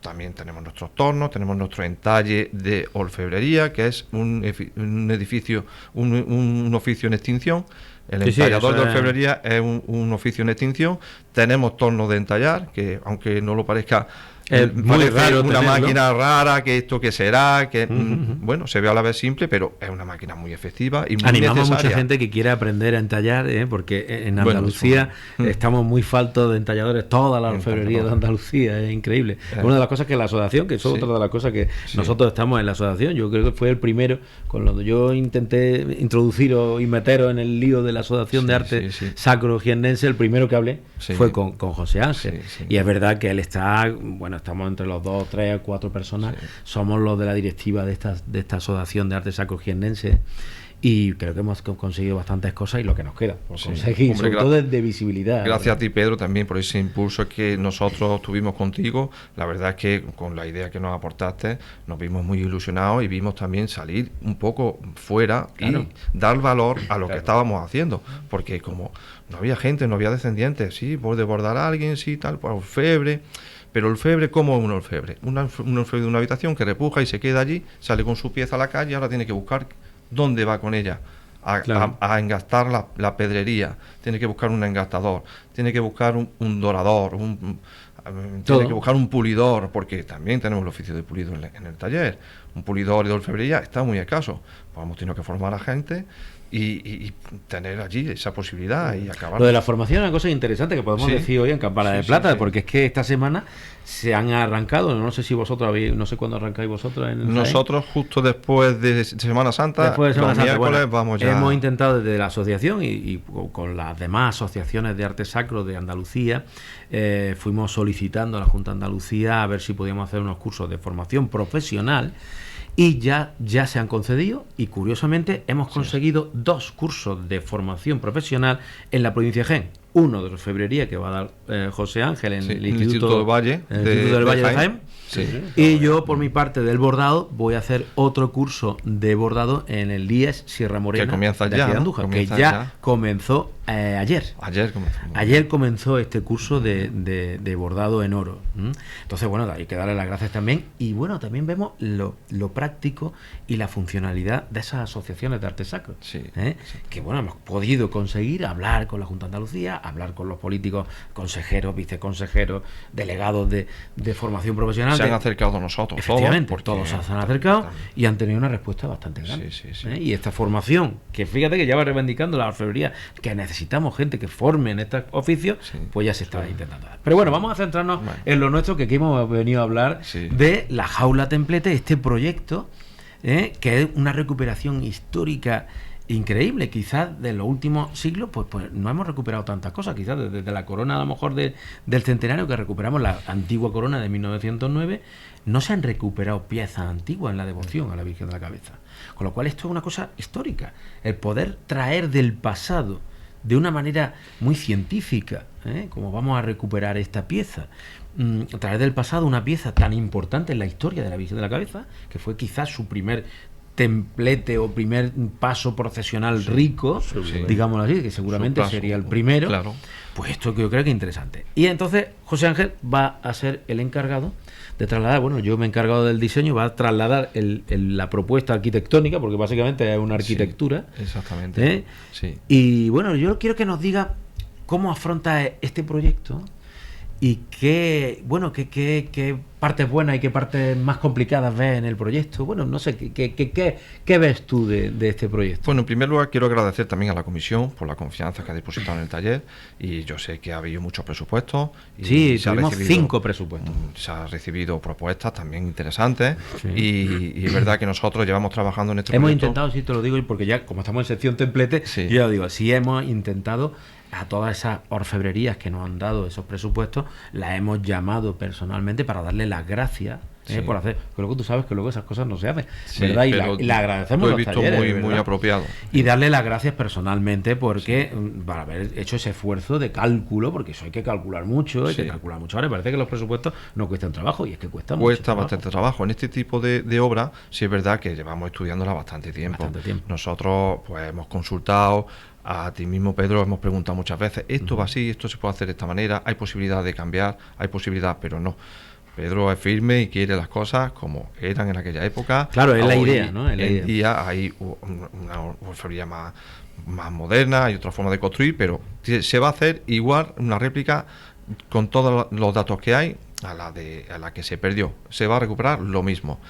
También tenemos nuestros tornos, tenemos nuestro entalle de orfebrería, que es un edificio, un oficio en extinción. El entallador de orfebrería es un oficio en extinción. Tenemos tornos de entallar, que aunque no lo parezca, es muy raro una tenerlo. máquina rara, que esto que será, que bueno, se ve a la vez simple, pero es una máquina muy efectiva y muy Animamos necesaria. a mucha gente que quiera aprender a entallar, porque en Andalucía estamos muy faltos de entalladores, toda la orfebrería de Andalucía, es increíble. Una de las cosas que la asociación, que es otra de las cosas que nosotros estamos en la asociación, yo creo que fue el primero, con lo que yo intenté introduciros y meteros en el lío de la asociación de arte sacro jiennense, el primero que hablé fue con José Ángel. Y es verdad que él está, estamos entre los 2, 3, 4 personas, somos los de la directiva de esta asociación de arte sacro jiennense, y creo que hemos conseguido bastantes cosas y lo que nos queda por conseguir, sobre todo de visibilidad. Gracias a ti, Pedro, también por ese impulso que nosotros tuvimos contigo. La verdad es que con la idea que nos aportaste nos vimos muy ilusionados y vimos también salir un poco fuera y dar valor a lo que estábamos haciendo, porque como no había gente, no había descendientes, sí, por desbordar a alguien, sí, tal, por orfebre. Pero orfebre, ¿cómo es un orfebre? Un orfebre de una habitación que repuja y se queda allí, sale con su pieza a la calle, ahora tiene que buscar dónde va con ella a engastar la pedrería, tiene que buscar un engastador, tiene que buscar un dorador, tiene que buscar un pulidor, porque también tenemos el oficio de pulido en el taller. Un pulidor de orfebrería está muy escaso. Pues hemos tenido que formar a gente y tener allí esa posibilidad y acabar. Lo de la formación es una cosa interesante que podemos decir hoy en Campana de Plata, porque es que esta semana se han arrancado, no sé si vosotros habéis, no sé cuándo arrancáis vosotros en Nosotros justo después de Semana Santa, después de Semana Santa, miércoles vamos ya. Hemos intentado desde la asociación y con las demás asociaciones de arte sacro de Andalucía, fuimos solicitando a la Junta de Andalucía a ver si podíamos hacer unos cursos de formación profesional. Y ya se han concedido y curiosamente hemos conseguido 2 cursos de formación profesional en la provincia de Jaén. Uno de orfebrería que va a dar José Ángel en el Instituto del Valle de Jaén. Sí. Y yo por mi parte del bordado voy a hacer otro curso de bordado en el IES Sierra Morena que comienza de ya, aquí de ¿no? Andújar, Comienza que ya ya. comenzó ayer. Ayer comenzó este curso de bordado en oro. Entonces, bueno, hay que darle las gracias también. Y bueno, también vemos lo práctico y la funcionalidad de esas asociaciones de arte sacro. Que bueno, hemos podido conseguir hablar con la Junta de Andalucía, hablar con los políticos, consejeros, viceconsejeros, delegados de formación profesional. Se han acercado a nosotros. Efectivamente, todos se han acercado y han tenido una respuesta bastante grande. Y esta formación, que fíjate que ya va reivindicando la orfebrería, que necesitamos gente que forme en estos oficios, pues ya se está intentando dar. Pero bueno, vamos a centrarnos en lo nuestro, que aquí hemos venido a hablar de la Jaula Templete, este proyecto, que es una recuperación histórica increíble. Quizás de los últimos siglos pues no hemos recuperado tantas cosas. Quizás desde la corona a lo mejor del centenario, que recuperamos la antigua corona de 1909, no se han recuperado piezas antiguas en la devoción a la Virgen de la Cabeza. Con lo cual esto es una cosa histórica, el poder traer del pasado de una manera muy científica, como vamos a recuperar esta pieza, traer del pasado una pieza tan importante en la historia de la Virgen de la Cabeza, que fue quizás su primer templete o primer paso procesional rico, digámoslo así, que seguramente sería el primero. Claro. Pues esto que yo creo que es interesante. Y entonces José Ángel va a ser el encargado de trasladar, bueno, yo me he encargado del diseño, va a trasladar la propuesta arquitectónica, porque básicamente es una arquitectura. Exactamente. Y bueno, yo quiero que nos diga cómo afronta este proyecto y qué partes buenas y qué partes más complicadas ves en el proyecto. Bueno, no sé, ¿qué ves tú de este proyecto? Bueno, en primer lugar quiero agradecer también a la comisión por la confianza que ha depositado en el taller, y yo sé que ha habido muchos presupuestos. Y tuvimos 5 presupuestos. Se han recibido propuestas también interesantes, y es verdad que nosotros llevamos trabajando en este proyecto. Hemos intentado, sí te lo digo, porque ya como estamos en sección templete, yo ya digo, sí hemos intentado a todas esas orfebrerías que nos han dado esos presupuestos, las hemos llamado personalmente para darle las gracias por hacer, que luego tú sabes que luego esas cosas no se hacen, ¿verdad? Y la agradecemos lo he visto muy apropiado. Y darle las gracias personalmente porque para haber hecho ese esfuerzo de cálculo, porque eso hay que calcular mucho, hay que calcular mucho. Ahora parece que los presupuestos no cuestan trabajo, y es que cuesta bastante trabajo. En este tipo de obra sí es verdad que llevamos estudiándola bastante tiempo. Nosotros pues hemos consultado. A ti mismo, Pedro, hemos preguntado muchas veces, esto va así, esto se puede hacer de esta manera, hay posibilidad de cambiar, hay posibilidad, pero no. Pedro es firme y quiere las cosas como eran en aquella época. Claro, es la idea, ¿no? En día hay una orfebrería más moderna, hay otra forma de construir, pero se va a hacer igual una réplica con todos los datos que hay a la que se perdió. Se va a recuperar lo mismo.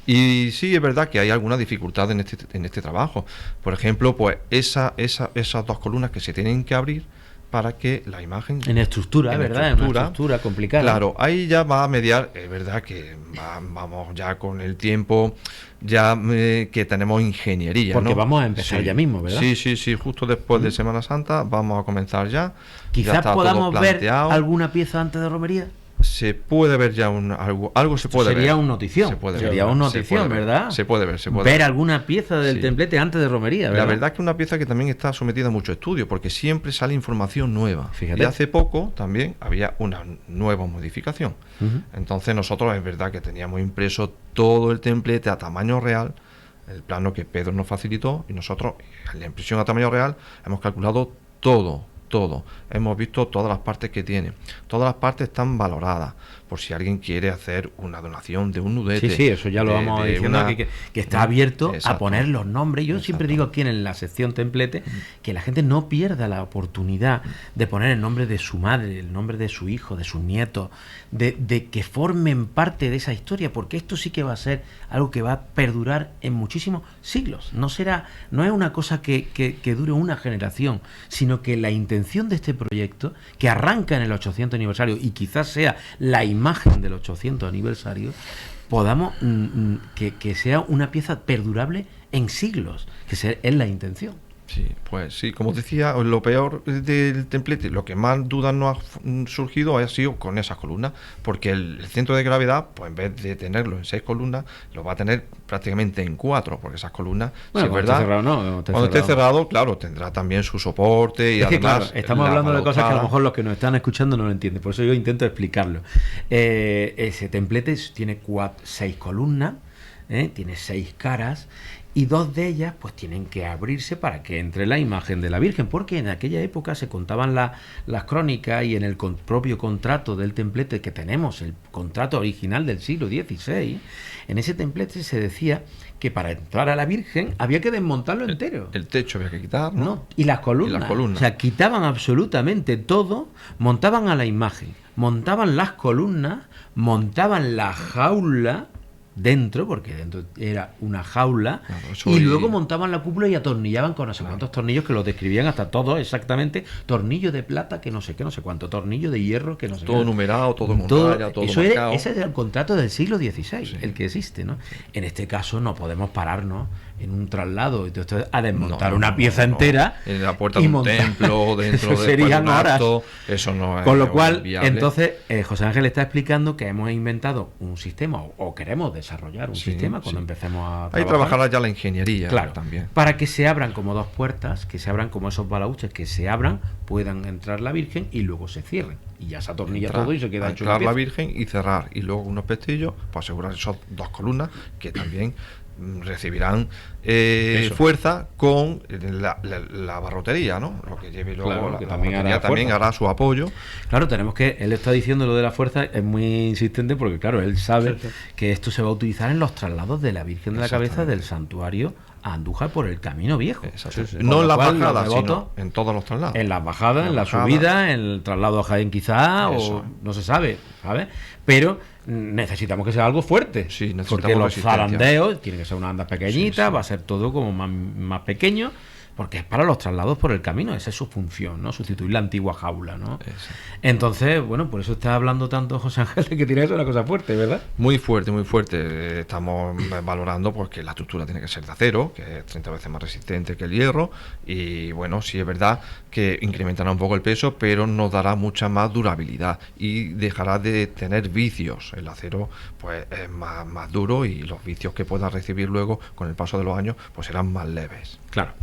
Y sí, es verdad que hay alguna dificultad en este trabajo. Por ejemplo, pues esas 2 columnas que se tienen que abrir para que la imagen... En estructura, ¿verdad? En una estructura complicada. Claro, ahí ya va a mediar, es verdad que vamos ya con el tiempo, ya que tenemos ingeniería, porque ¿no? Vamos a empezar ya mismo, ¿verdad? Sí, justo después de Semana Santa vamos a comenzar ya. Quizás podamos ver alguna pieza antes de romería. Se puede ver ya algo se puede ver. Sería una notición. Sería una notición, ¿verdad? Se puede ver. Ver alguna pieza del templete antes de romería, ¿verdad? La verdad es que es una pieza que también está sometida a mucho estudio, porque siempre sale información nueva. Fíjate. Y hace poco también había una nueva modificación. Entonces nosotros es verdad que teníamos impreso todo el templete a tamaño real, el plano que Pedro nos facilitó, y nosotros en la impresión a tamaño real hemos calculado todo todo, hemos visto todas las partes que tiene, todas las partes están valoradas, por si alguien quiere hacer una donación de un nudete. Sí, eso ya lo vamos diciendo, que está abierto a poner los nombres. Yo siempre digo aquí en la sección templete que la gente no pierda la oportunidad de poner el nombre de su madre, el nombre de su hijo, de sus nietos, de que formen parte de esa historia, porque esto sí que va a ser algo que va a perdurar en muchísimos siglos. No es una cosa que dure una generación, sino que la intención de este proyecto, que arranca en el 800 aniversario y quizás sea la imagen del 800 aniversario, podamos que sea una pieza perdurable en siglos, que es la intención. Sí, pues sí, como decía, lo peor del templete, lo que más dudas nos ha surgido ha sido con esas columnas, porque el centro de gravedad, pues en vez de tenerlo en 6 columnas, lo va a tener prácticamente en 4, porque esas columnas, bueno, si es verdad, cuando esté cerrado, claro, tendrá también su soporte y es además... Que, claro, estamos hablando de cosas que a lo mejor los que nos están escuchando no lo entienden, por eso yo intento explicarlo. Ese templete tiene 6 columnas, tiene 6 caras, y 2 de ellas pues tienen que abrirse para que entre la imagen de la Virgen, porque en aquella época se contaban las crónicas, y en el propio contrato del templete que tenemos, el contrato original del siglo XVI, en ese templete se decía que para entrar a la Virgen había que desmontarlo entero. El techo había que quitar, ¿no? Y las columnas. O sea, quitaban absolutamente todo, montaban a la imagen, montaban las columnas, montaban la jaula dentro, porque dentro era una jaula, y luego montaban la cúpula y atornillaban con no sé cuántos tornillos, que los describían hasta todos exactamente, tornillo de plata que no sé qué, no sé cuánto, tornillo de hierro que no sé qué. Todo numerado, todo con raya, todo marcado. Ese es el contrato del siglo XVI, el que existe, ¿no? En este caso no podemos pararnos en un traslado a desmontar una pieza entera en la puerta de un templo, dentro de serían horas. Eso no es. Con lo cual, viable. entonces, José Ángel está explicando que hemos inventado un sistema, o queremos desarrollar un sistema cuando empecemos a trabajar. Ahí trabajará ya la ingeniería, claro, también. Para que se abran como 2 puertas, que se abran como esos balaúches, que se abran, puedan entrar la Virgen y luego se cierren. Y ya se atornilla todo y se queda hecho. Entrar la Virgen y cerrar. Y luego unos pestillos para asegurar esas 2 columnas que también recibirán fuerza con la barrotería, ¿no? Lo que lleve luego, claro, la barrotería también hará su apoyo. Claro, él está diciendo lo de la fuerza, es muy insistente, porque claro, él sabe que esto se va a utilizar en los traslados de la Virgen de la Cabeza del santuario a Andújar por el Camino Viejo. No en las bajadas, sino en todos los traslados. En las bajadas, en la subida, en el traslado a Jaén quizá, o no se sabe, ¿sabes? Pero necesitamos que sea algo fuerte, porque los zarandeos tienen que ser unas andas pequeñitas, va a ser todo como más pequeño, porque es para los traslados por el camino, esa es su función, ¿no? Sustituir la antigua jaula, ¿no? Entonces, bueno, por eso está hablando tanto José Ángel de que tiene que ser una cosa fuerte, ¿verdad? Muy fuerte, muy fuerte. Estamos valorando pues que la estructura tiene que ser de acero, que es 30 veces más resistente que el hierro, y bueno, sí es verdad que incrementará un poco el peso, pero nos dará mucha más durabilidad y dejará de tener vicios. El acero pues es más duro, y los vicios que pueda recibir luego con el paso de los años pues serán más leves. Claro.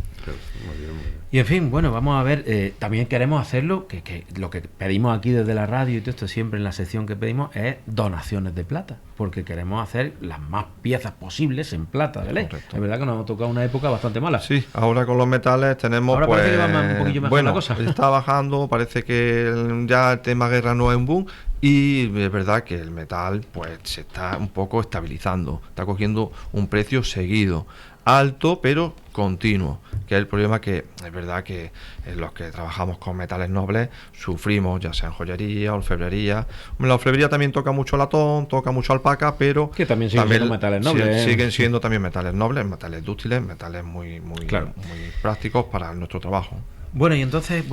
Muy bien. Y en fin, bueno, vamos a ver, también queremos hacerlo, que lo que pedimos aquí desde la radio y todo esto, siempre en la sección que pedimos, es donaciones de plata, porque queremos hacer las más piezas posibles en plata de ley. Es verdad que nos ha tocado una época bastante mala. Sí, ahora con los metales tenemos, ahora parece que va un poquillo mejor la cosa. Está bajando, parece que ya el tema guerra no es un boom, y es verdad que el metal pues se está un poco estabilizando, está cogiendo un precio seguido, alto pero continuo, que es el problema que es verdad que los que trabajamos con metales nobles sufrimos, ya sea en joyería, orfebrería. La orfebrería también toca mucho latón, toca mucho alpaca, pero que también siguen siendo metales nobles. Siguen siendo también metales nobles, metales dúctiles, metales muy prácticos para nuestro trabajo. Bueno, y entonces,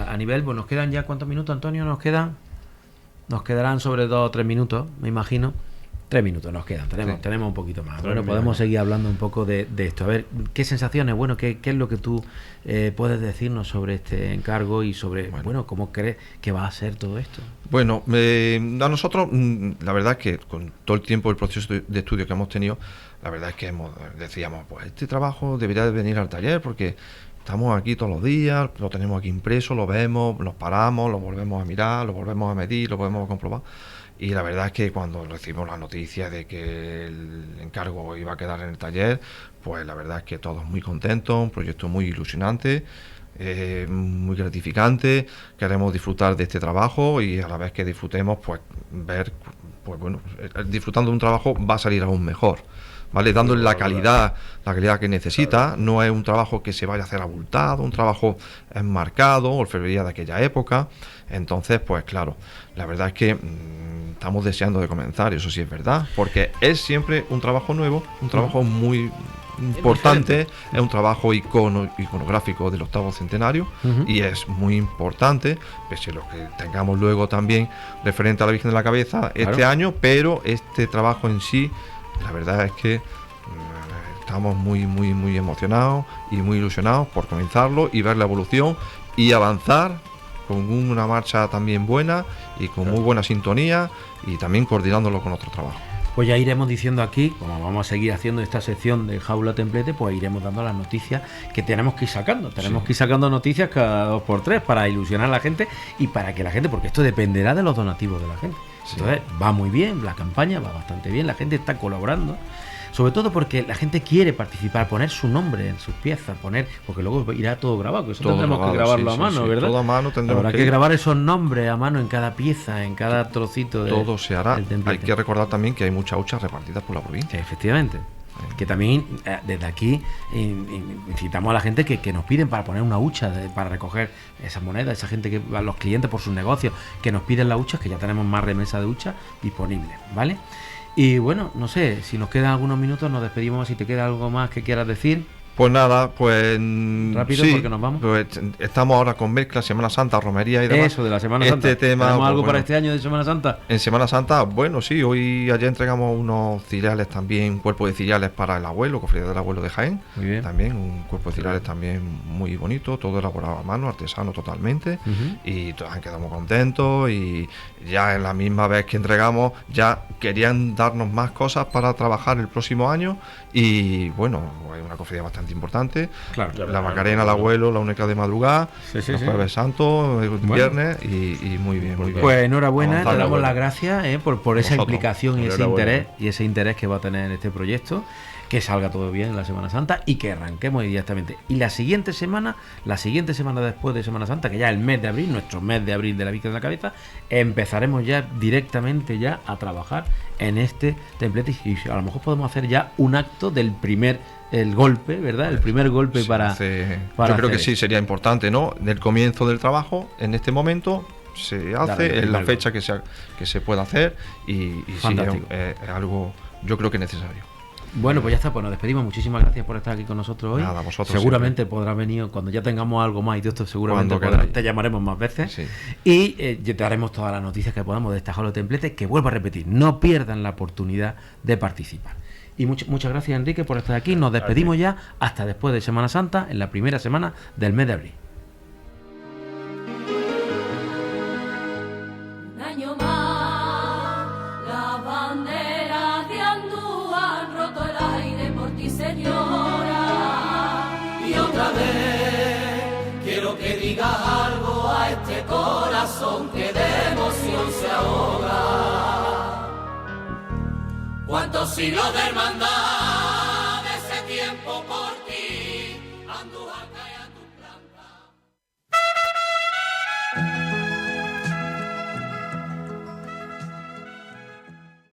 a nivel, nos quedan ya, ¿cuántos minutos, Antonio? Nos quedarán sobre 2 o 3 minutos, me imagino. 3 minutos nos quedan, tenemos un poquito más. Bueno, podemos seguir hablando un poco de esto. A ver, ¿qué sensaciones, qué es lo que tú puedes decirnos sobre este encargo y sobre, cómo crees que va a ser todo esto? Bueno, a nosotros, la verdad es que con todo el tiempo, el proceso de estudio que hemos tenido, la verdad es que decíamos, pues este trabajo debería de venir al taller, porque estamos aquí todos los días, lo tenemos aquí impreso, lo vemos, nos paramos, lo volvemos a mirar, lo volvemos a medir, lo volvemos a comprobar. Y la verdad es que cuando recibimos la noticia de que el encargo iba a quedar en el taller, pues la verdad es que todos muy contentos, un proyecto muy ilusionante, muy gratificante. Queremos disfrutar de este trabajo y a la vez que disfrutemos, pues ver, pues bueno, disfrutando de un trabajo va a salir aún mejor, ¿vale? Dándole la calidad que necesita. No es un trabajo que se vaya a hacer abultado, un trabajo enmarcado, orfebrería de aquella época. Entonces, pues claro, la verdad es que estamos deseando de comenzar, eso sí es verdad, porque es siempre un trabajo nuevo, un trabajo muy importante, es un trabajo iconográfico del 8º centenario y es muy importante, pese a lo que tengamos luego también referente a la Virgen de la Cabeza este año, pero este trabajo en sí, la verdad es que estamos muy emocionados y muy ilusionados por comenzarlo y ver la evolución y avanzar con una marcha también buena y con muy buena sintonía y también coordinándolo con otros trabajos. Pues ya iremos diciendo aquí, como vamos a seguir haciendo esta sección de Jaula Templete, pues iremos dando las noticias que tenemos que ir sacando. Tenemos que ir sacando noticias cada 2x3 para ilusionar a la gente y para que la gente, porque esto dependerá de los donativos de la gente. Entonces va muy bien, la campaña va bastante bien, la gente está colaborando. Sobre todo porque la gente quiere participar, poner su nombre en sus piezas, porque luego irá todo grabado, que eso todo tendremos grabado, que grabarlo a mano, ¿verdad? Todo a mano tendremos. Habrá que grabar esos nombres a mano en cada pieza, en cada trocito. Todo se hará. Hay que recordar también que hay muchas huchas repartidas por la provincia. Efectivamente. Que también desde aquí incitamos a la gente que nos piden para poner una hucha, para recoger esas monedas, esa gente los clientes por sus negocios que nos piden las huchas, que ya tenemos más remesa de huchas disponibles, ¿vale? Y bueno, no sé, si nos quedan algunos minutos nos despedimos. Si te queda algo más que quieras decir. Pues nada, pues rápido, sí, porque nos vamos. Pues estamos ahora con mezcla, Semana Santa, romería y demás. Eso de la Semana Santa. Tema, ¿Tenemos pues, algo para este año de Semana Santa? En Semana Santa, bueno, sí, ayer entregamos unos ciriales también, un cuerpo de ciriales para el abuelo, cofradía del abuelo de Jaén. Muy bien. También un cuerpo de ciriales también muy bonito, todo elaborado a mano, artesano totalmente. Y todos han quedado muy contentos y ya en la misma vez que entregamos ya querían darnos más cosas para trabajar el próximo año y bueno, es una cofradía bastante importante. Claro, la Macarena, el abuelo, la única de madrugada, el Jueves Santo, el viernes y muy bien, muy bien. Pues enhorabuena, te damos las gracias por esa implicación y ese interés que va a tener en este proyecto, que salga todo bien en la Semana Santa y que arranquemos inmediatamente. Y la siguiente semana después de Semana Santa, que ya es el mes de abril, nuestro mes de abril de la Virgen de la Cabeza, empezaremos ya directamente ya a trabajar en este templete y a lo mejor podemos hacer ya un acto del el golpe, ¿verdad? El primer golpe sí, para yo creo que sí, sería importante, ¿no? Del comienzo del trabajo, en este momento se hace, en la fecha que se pueda hacer y sí, es algo, yo creo que necesario. Bueno, pues ya está, pues nos despedimos. Muchísimas gracias por estar aquí con nosotros hoy. Nada, vosotros seguramente siempre podrás venir cuando ya tengamos algo más y de esto seguramente te llamaremos más veces. Sí. Y te daremos todas las noticias que podamos de esta Jaula Templete, que vuelvo a repetir, no pierdan la oportunidad de participar. Y muchas gracias, Enrique, por estar aquí. Nos despedimos ya hasta después de Semana Santa, en la primera semana del mes de abril. Un año más, las banderas de Andújar han roto el aire por ti, señora. Y otra vez quiero que digas algo a este corazón que de emoción se ahoga. ¿Cuántos siglos de hermandad de ese tiempo por